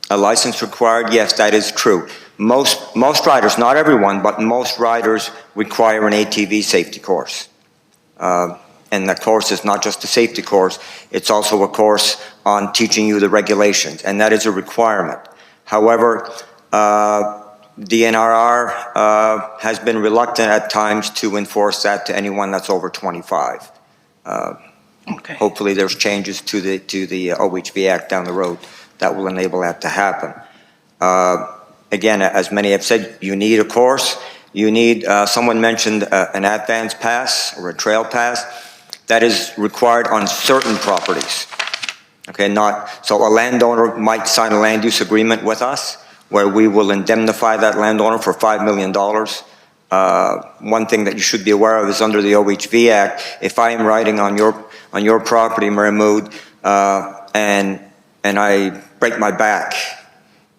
license required. Yes, that is true. Most riders, not everyone, but most riders require an ATV safety course. and the course is not just a safety course, it's also a course on teaching you the regulations, and that is a requirement. However, DNRR has been reluctant at times to enforce that to anyone that's over 25. Okay. Hopefully there's changes to the OHV Act down the road that will enable that to happen. Again, as many have said, you need a course. You need, someone mentioned an advance pass or a trail pass. That is required on certain properties. Okay, so a landowner might sign a land use agreement with us where we will indemnify that landowner for $5 million. One thing that you should be aware of is under the OHV Act, if I am riding on your property, Mahmood, and I break my back,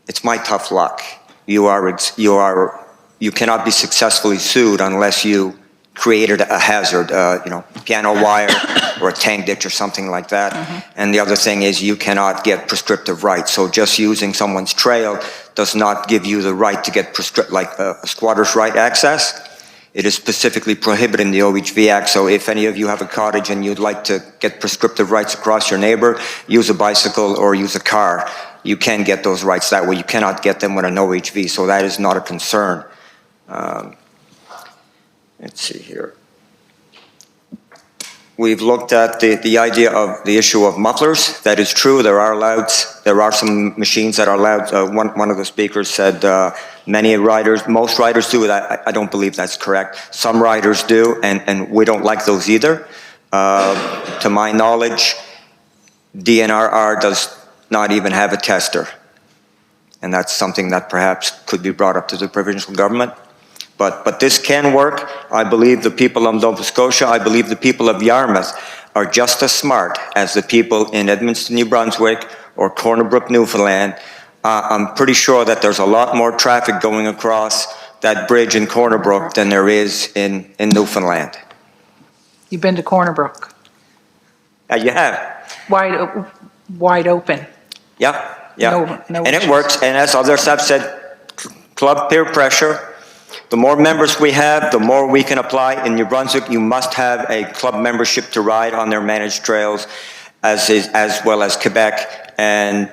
it's my tough luck. You cannot be successfully sued unless you created a hazard, piano wire or a tank ditch or something like that. And the other thing is you cannot get prescriptive rights. So just using someone's trail does not give you the right to get like a squatter's right access. It is specifically prohibited in the OHV Act. So if any of you have a cottage and you'd like to get prescriptive rights across your neighbor, use a bicycle or use a car. You can get those rights that way. You cannot get them with an OHV, so that is not a concern. Let's see here. We've looked at the idea of the issue of mufflers. That is true. There are some machines that are allowed. One of the speakers said most riders do it. I don't believe that's correct. Some riders do, and we don't like those either. To my knowledge, DNRR does not even have a tester. And that's something that perhaps could be brought up to the provincial government. But this can work. I believe the people of Nova Scotia, I believe the people of Yarmouth are just as smart as the people in Edmundston, New Brunswick, or Corner Brook, Newfoundland. I'm pretty sure that there's a lot more traffic going across that bridge in Corner Brook than there is in Newfoundland. You've been to Corner Brook? You have. Wide open. Yeah. No and it issues. works. And as others have said, club peer pressure. The more members we have, the more we can apply. In New Brunswick, you must have a club membership to ride on their managed trails, as well as Quebec and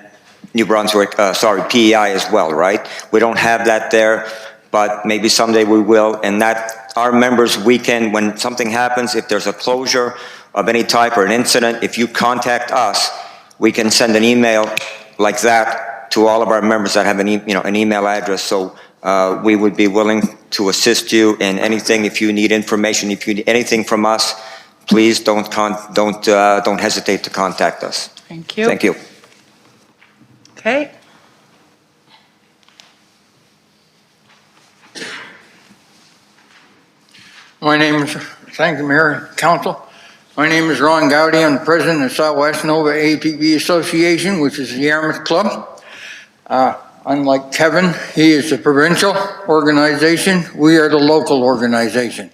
New Brunswick, PEI as well, right? We don't have that there, but maybe someday we will. And that our members, when something happens, if there's a closure of any type or an incident, if you contact us, we can send an email like that to all of our members that have an email address. So we would be willing to assist you in anything. If you need information, if you need anything from us, please don't hesitate to contact us. Thank you. Thank you. Okay. Thank you, Mayor, Council. My name is Ron Gowdy. I'm the president of Southwest Nova ATV Association, which is the Yarmouth Club. Unlike Kevin, he is the provincial organization. We are the local organization.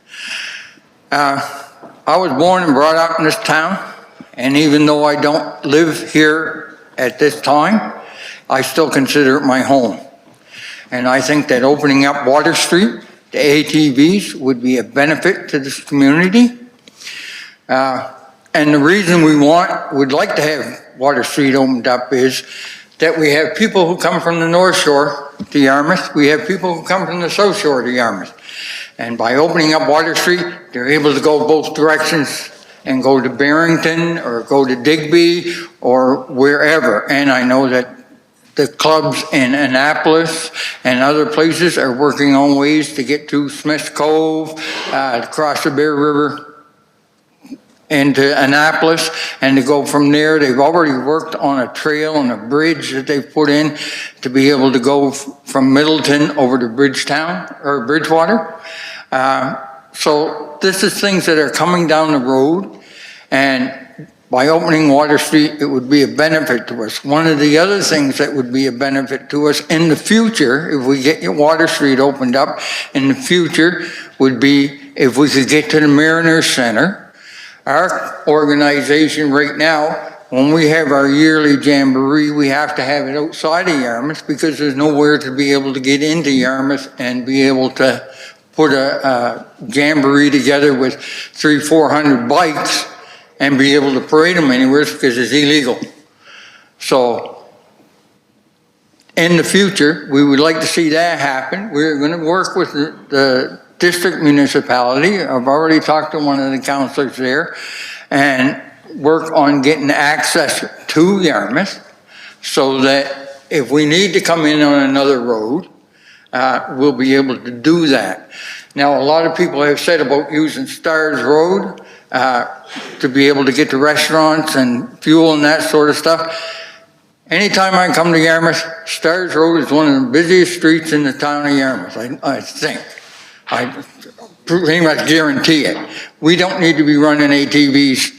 I was born and brought up in this town, and even though I don't live here at this time, I still consider it my home. And I think that opening up Water Street to ATVs would be a benefit to this community. And the reason would like to have Water Street opened up is that we have people who come from the North Shore to Yarmouth. We have people who come from the South Shore to Yarmouth. And by opening up Water Street, they're able to go both directions and go to Barrington or go to Digby or wherever. And I know that the clubs in Annapolis and other places are working on ways to get to Smith's Cove, across the Bear River into Annapolis, and to go from there. They've already worked on a trail and a bridge that they've put in to be able to go from Middleton over to Bridgetown or Bridgewater. So this is things that are coming down the road, and by opening Water Street, it would be a benefit to us. One of the other things that would be a benefit to us in the future, if we get Water Street opened up in the future, would be if we could get to the Mariner Center. Our organization right now, when we have our yearly jamboree, we have to have it outside of Yarmouth because there's nowhere to be able to get into Yarmouth and be able to put a jamboree together with 300-400 bikes and be able to parade them anywhere because it's illegal. So in the future, we would like to see that happen. We're going to work with the district municipality. I've already talked to one of the councilors there and work on getting access to Yarmouth so that if we need to come in on another road, we'll be able to do that. Now, a lot of people have said about using Stars Road to be able to get to restaurants and fuel and that sort of stuff. Anytime I come to Yarmouth, Stars Road is one of the busiest streets in the town of Yarmouth, I think. I pretty much guarantee it. We don't need to be running ATVs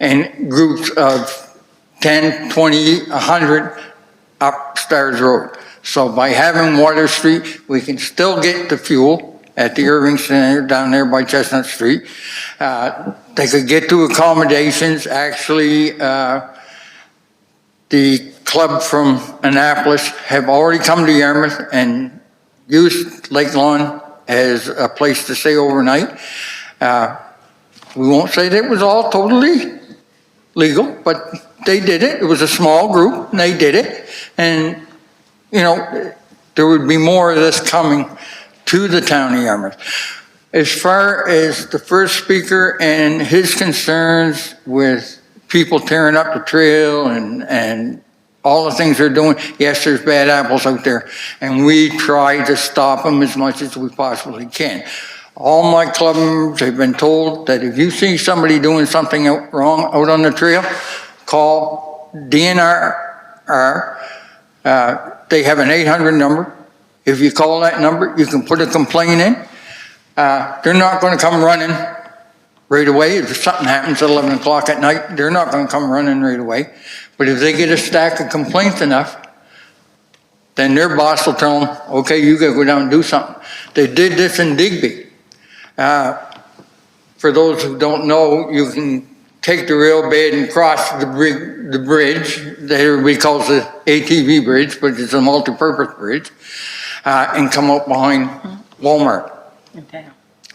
in groups of 10, 20, 100 up Stars Road. So by having Water Street, we can still get the fuel at the Irving Center down there by Chestnut Street. They could get to accommodations. Actually, the club from Annapolis have already come to Yarmouth and used Lake Lawn as a place to stay overnight. We won't say that it was all totally legal, but they did it. It was a small group, and they did it. And, you know, there would be more of this coming to the town of Yarmouth. As far as the first speaker and his concerns with people tearing up the trail and all the things they're doing, yes, there's bad apples out there, and we try to stop them as much as we possibly can. All my club members have been told that if you see somebody doing something wrong out on the trail, call DNR. They have an 800 number. If you call that number, you can put a complaint in. They're not going to come running right away. If something happens at 11 o'clock at night, they're not going to come running right away. But if they get a stack of complaints enough, then their boss will tell them, okay, you got to go down and do something. They did this in Digby. For those who don't know, you can take the rail bed and cross the bridge that everybody calls the ATV bridge, but it's a multi-purpose bridge, and come up behind Walmart.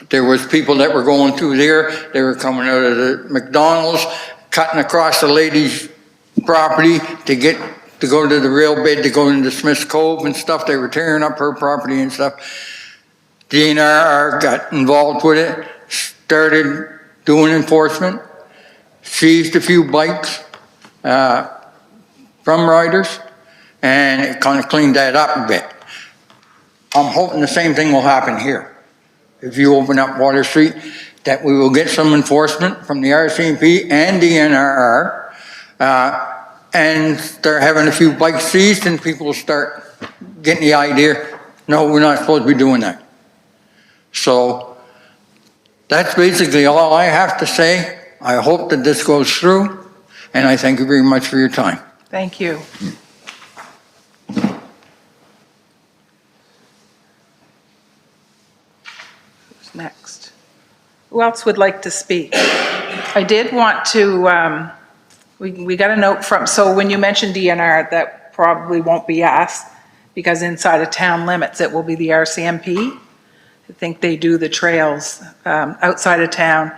There was people that were going through there. They were coming out of the McDonald's, cutting across the lady's property to go to the rail bed to go into Smith's Cove and stuff. They were tearing up her property and stuff. DNR got involved with it, started doing enforcement, seized a few bikes from riders, and it kind of cleaned that up a bit. I'm hoping the same thing will happen here. If you open up Water Street, that we will get some enforcement from the RCMP and DNR, and start having a few bikes seized, and people will start getting the idea, no, we're not supposed to be doing that. So that's basically all I have to say. I hope that this goes through, and I thank you very much for your time. Thank you. Who's next? Who else would like to speak? I did want to, we got a note from, so when you mentioned DNR, that probably won't be asked, because inside of town limits, it will be the RCMP. I think they do the trails outside of town,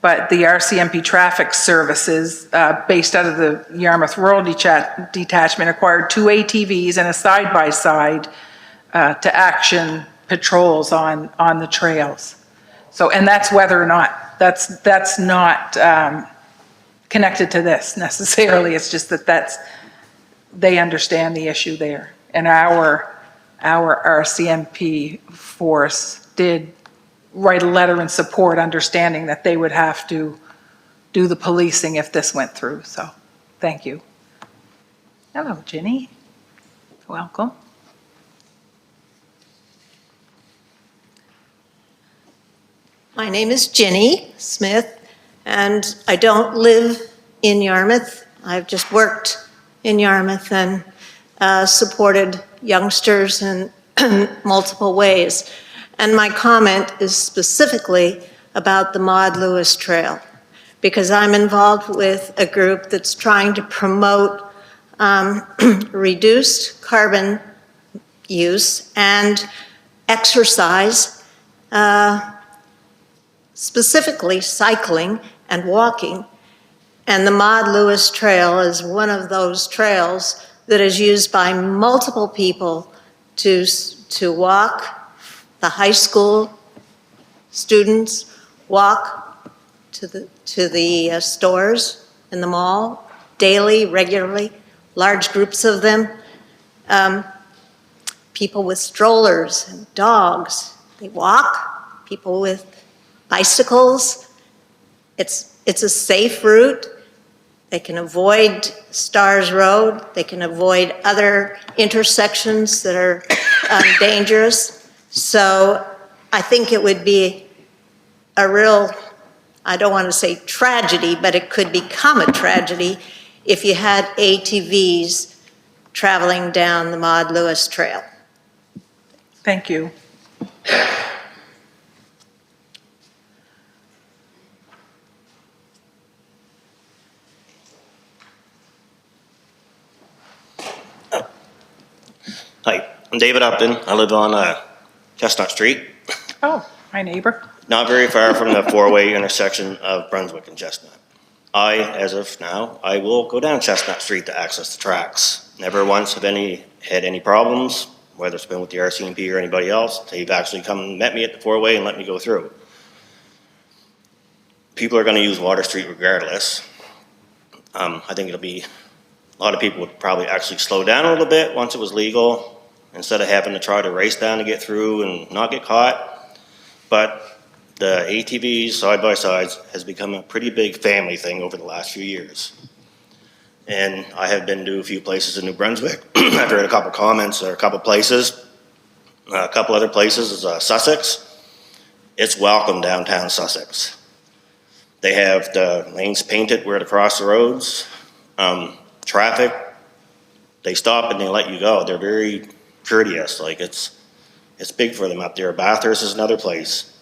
but the RCMP traffic services based out of the Yarmouth Rural Detachment acquired 2 ATVs and a side-by-side to action patrols on the trails. So, and that's whether or not, that's not connected to this necessarily. It's just that they understand the issue there. And our RCMP force did write a letter in support, understanding that they would have to do the policing if this went through. So, thank you. Hello, Ginny. Welcome. My name is Ginny Smith, and I don't live in Yarmouth. I've just worked in Yarmouth and supported youngsters in multiple ways. And my comment is specifically about the Maud Lewis Trail, because I'm involved with a group that's trying to promote reduced carbon use and exercise, specifically cycling and walking And the Maud Lewis Trail is one of those trails that is used by multiple people to walk. The high school students walk to the stores in the mall daily, regularly, large groups of them. People with strollers and dogs, they walk. People with bicycles. It's a safe route. They can avoid Stars Road. They can avoid other intersections that are dangerous. So I think it would be a real, I don't want to say tragedy, but it could become a tragedy if you had ATVs traveling down the Maud Lewis Trail. Thank you. Hi, I'm David Upton. I live on Chestnut Street, Oh, my neighbor. not very far from the four-way intersection of Brunswick and Chestnut. As of now, I will go down Chestnut Street to access the tracks. Never once have had any problems, whether it's been with the RCMP or anybody else. They've actually come and met me at the four-way and let me go through. People are going to use Water Street regardless. I think a lot of people would probably actually slow down a little bit once it was legal, instead of having to try to race down to get through and not get caught. But the ATVs, side-by-sides, has become a pretty big family thing over the last few years. And I have been to a few places in New Brunswick. I've heard a couple comments or a couple places. A couple other places is Sussex. It's welcome downtown Sussex. They have the lanes painted where to cross the roads. Traffic, they stop and they let you go. They're very courteous. Like it's big for them up there. Bathurst is another place.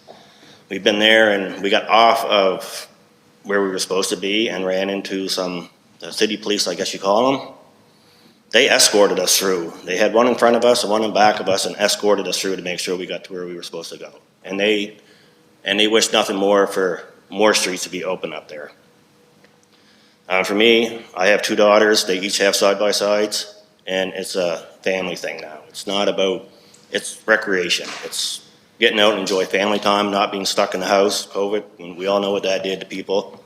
We've been there and we got off of where we were supposed to be and ran into the city police, I guess you call them. They escorted us through. They had one in front of us and one in back of us and escorted us through to make sure we got to where we were supposed to go. And they wished nothing more for more streets to be open up there. For me, I have two daughters. They each have side-by-sides. And it's a family thing now. It's recreation. It's getting out and enjoy family time, not being stuck in the house, COVID, and we all know what that did to people.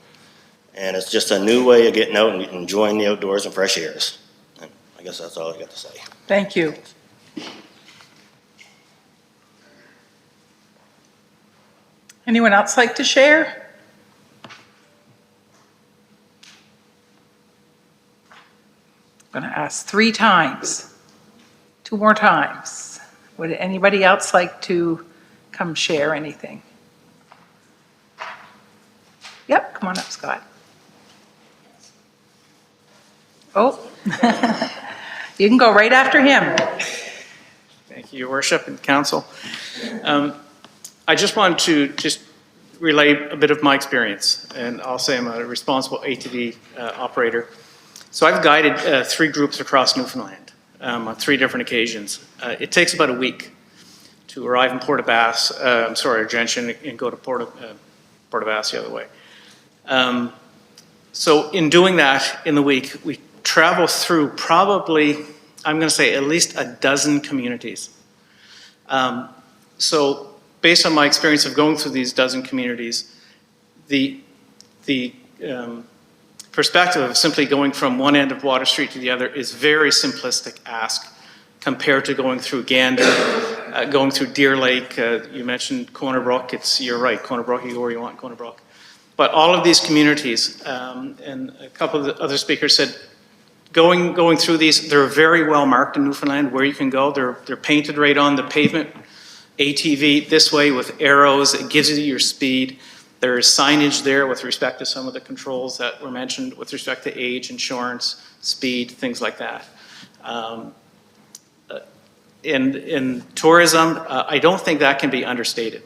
And it's just a new way of getting out and enjoying the outdoors and fresh airs. And I guess that's all I got to say. Thank you. Anyone else like to share? I'm going to ask 3 times, 2 more times. Would anybody else like to come share anything? Yep, come on up, Scott. Oh, you can go right after him. Thank you, Your Worship and Council. I just wanted to relay a bit of my experience, and I'll say I'm a responsible ATV operator. So I've guided 3 groups across Newfoundland on 3 different occasions. It takes about a week to arrive in Gentian, and go to Port of Bass the other way. So in doing that in the week, we travel through probably, I'm going to say, at least a dozen communities. So based on my experience of going through these dozen communities, the perspective of simply going from one end of Water Street to the other is very simplistic ask compared to going through Gander, going through Deer Lake. You mentioned Corner Brook. You're right, Corner Brook, you go where you want, Corner Brook. But all of these communities, and a couple of the other speakers said, going through these, they're very well marked in Newfoundland where you can go. They're painted right on the pavement. ATV this way with arrows, it gives you your speed. There is signage there with respect to some of the controls that were mentioned with respect to age, insurance, speed, things like that. In tourism, I don't think that can be understated.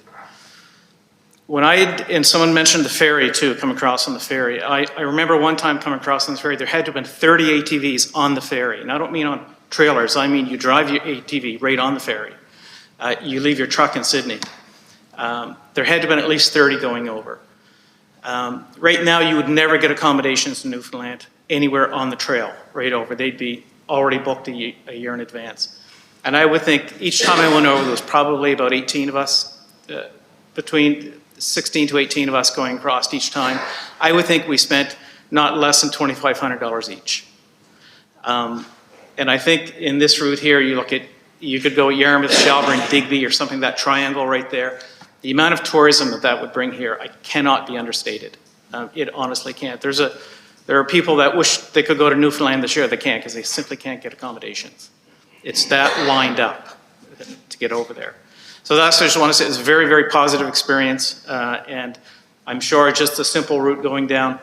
And someone mentioned the ferry too, coming across on the ferry. I remember one time coming across on the ferry, there had to have been 30 ATVs on the ferry. And I don't mean on trailers, I mean you drive your ATV right on the ferry. You leave your truck in Sydney. There had to have been at least 30 going over. Right now, you would never get accommodations in Newfoundland anywhere on the trail right over. They'd be already booked a year in advance. And I would think each time I went over, there was probably about 18 of us, between 16 to 18 of us going across each time. I would think we spent not less than $2,500 each. And I think in this route here, you could go Yarmouth, Shelburne, Digby, or something, that triangle right there. The amount of tourism that would bring here, I cannot be understated. It honestly can't. There are people that wish they could go to Newfoundland this year. They can't because they simply can't get accommodations. It's that lined up to get over there. So that's what I just want to say. It's a very, very positive experience. And I'm sure just a simple route going down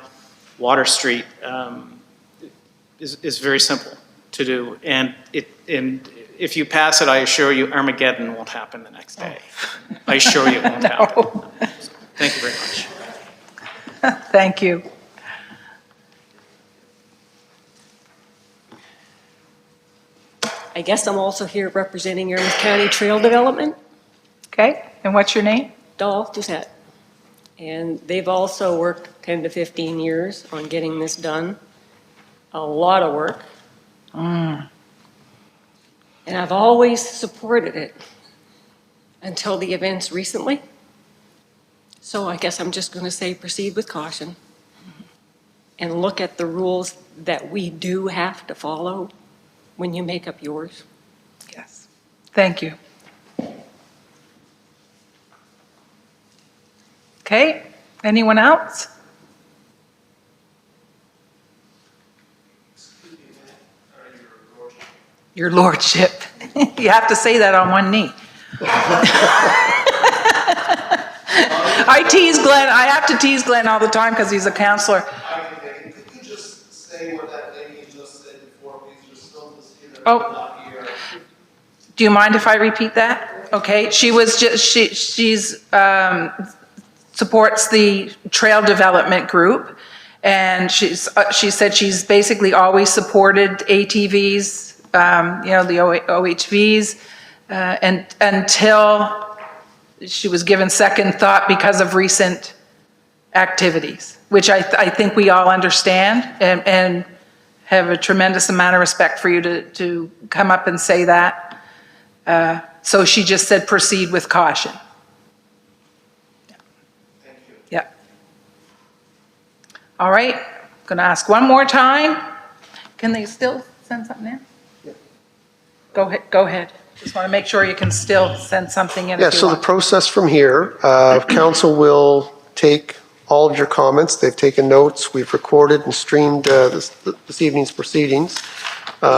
Water Street is very simple to do. And if you pass it, I assure you, Armageddon won't happen the next day. I assure you it won't happen. So, thank you very much. Thank you. I guess I'm also here representing Yarmouth County Trail Development. Okay, and what's your name? Doll Doucette. And they've also worked 10 to 15 years on getting this done. A lot of work. And I've always supported it until the events recently. So I guess I'm just going to say proceed with caution and look at the rules that we do have to follow when you make up yours. Yes. Thank you. Okay, anyone else? Your lordship. You have to say that on one knee. I tease Glenn. I have to tease Glenn all the time because he's a counselor. Could you just say what that lady just said before, please? Just still here. Oh. Do you mind if I repeat that? Okay, she was just, she's supports the trail development group, and she said she's basically always supported ATVs, the OHVs, and until she was given second thought because of recent activities, which I think we all understand and have a tremendous amount of respect for you to come up and say that. So she just said proceed with caution. Thank you. Yep. All right, going to ask one more time. Can they still send something in? Yeah. Go ahead. Just want to make sure you can still send something in. Yeah, if you so the want. process from here, council will take all of your comments. They've taken notes. We've recorded and streamed this evening's proceedings.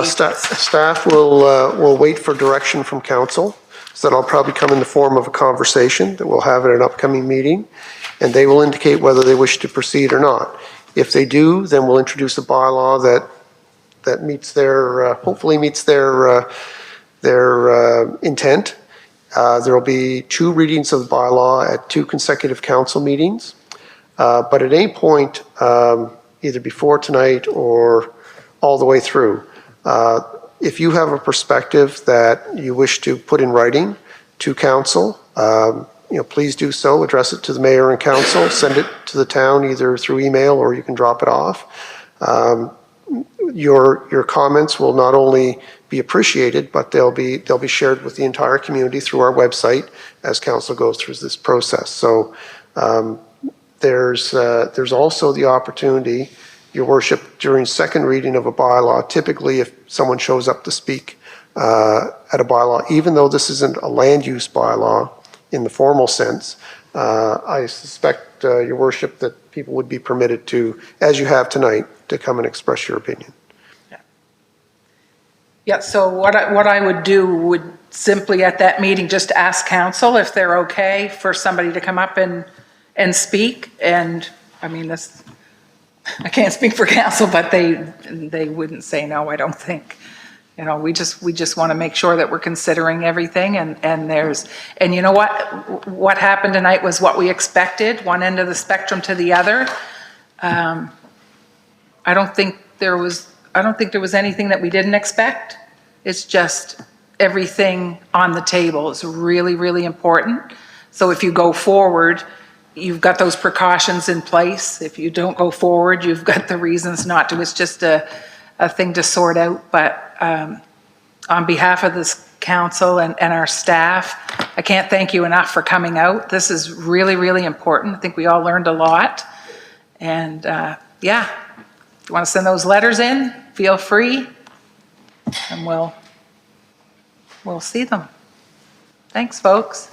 Staff will wait for direction from council. So that'll probably come in the form of a conversation that we'll have at an upcoming meeting, and they will indicate whether they wish to proceed or not. If they do, then we'll introduce a bylaw that meets their, hopefully meets their intent. There will be 2 readings of the bylaw at 2 consecutive council meetings. But at any point, either before tonight or all the way through, if you have a perspective that you wish to put in writing to council, please do so. Address it to the mayor and council. Send it to the town either through email or you can drop it off. Your comments will not only be appreciated, but they'll be shared with the entire community through our website as council goes through this process. So there's also the opportunity, Your Worship, during second reading of a bylaw, typically if someone shows up to speak at a bylaw, even though this isn't a land use bylaw in the formal sense, I suspect, Your Worship, that people would be permitted to, as you have tonight, to come and express your opinion. Yeah, so what I would do would simply at that meeting just ask council if they're okay for somebody to come up and speak. And I mean, I can't speak for council, but they wouldn't say no, I don't think. We just want to make sure that we're considering everything, and you know what happened tonight was what we expected, one end of the spectrum to the other. I don't think there was anything that we didn't expect. It's just everything on the table is really, really important. So if you go forward, you've got those precautions in place. If you don't go forward, you've got the reasons not to. It's just a thing to sort out. But on behalf of this council and our staff, I can't thank you enough for coming out. This is really, really important. I think we all learned a lot. And yeah, if you want to send those letters in, feel free, and we'll see them. Thanks, folks.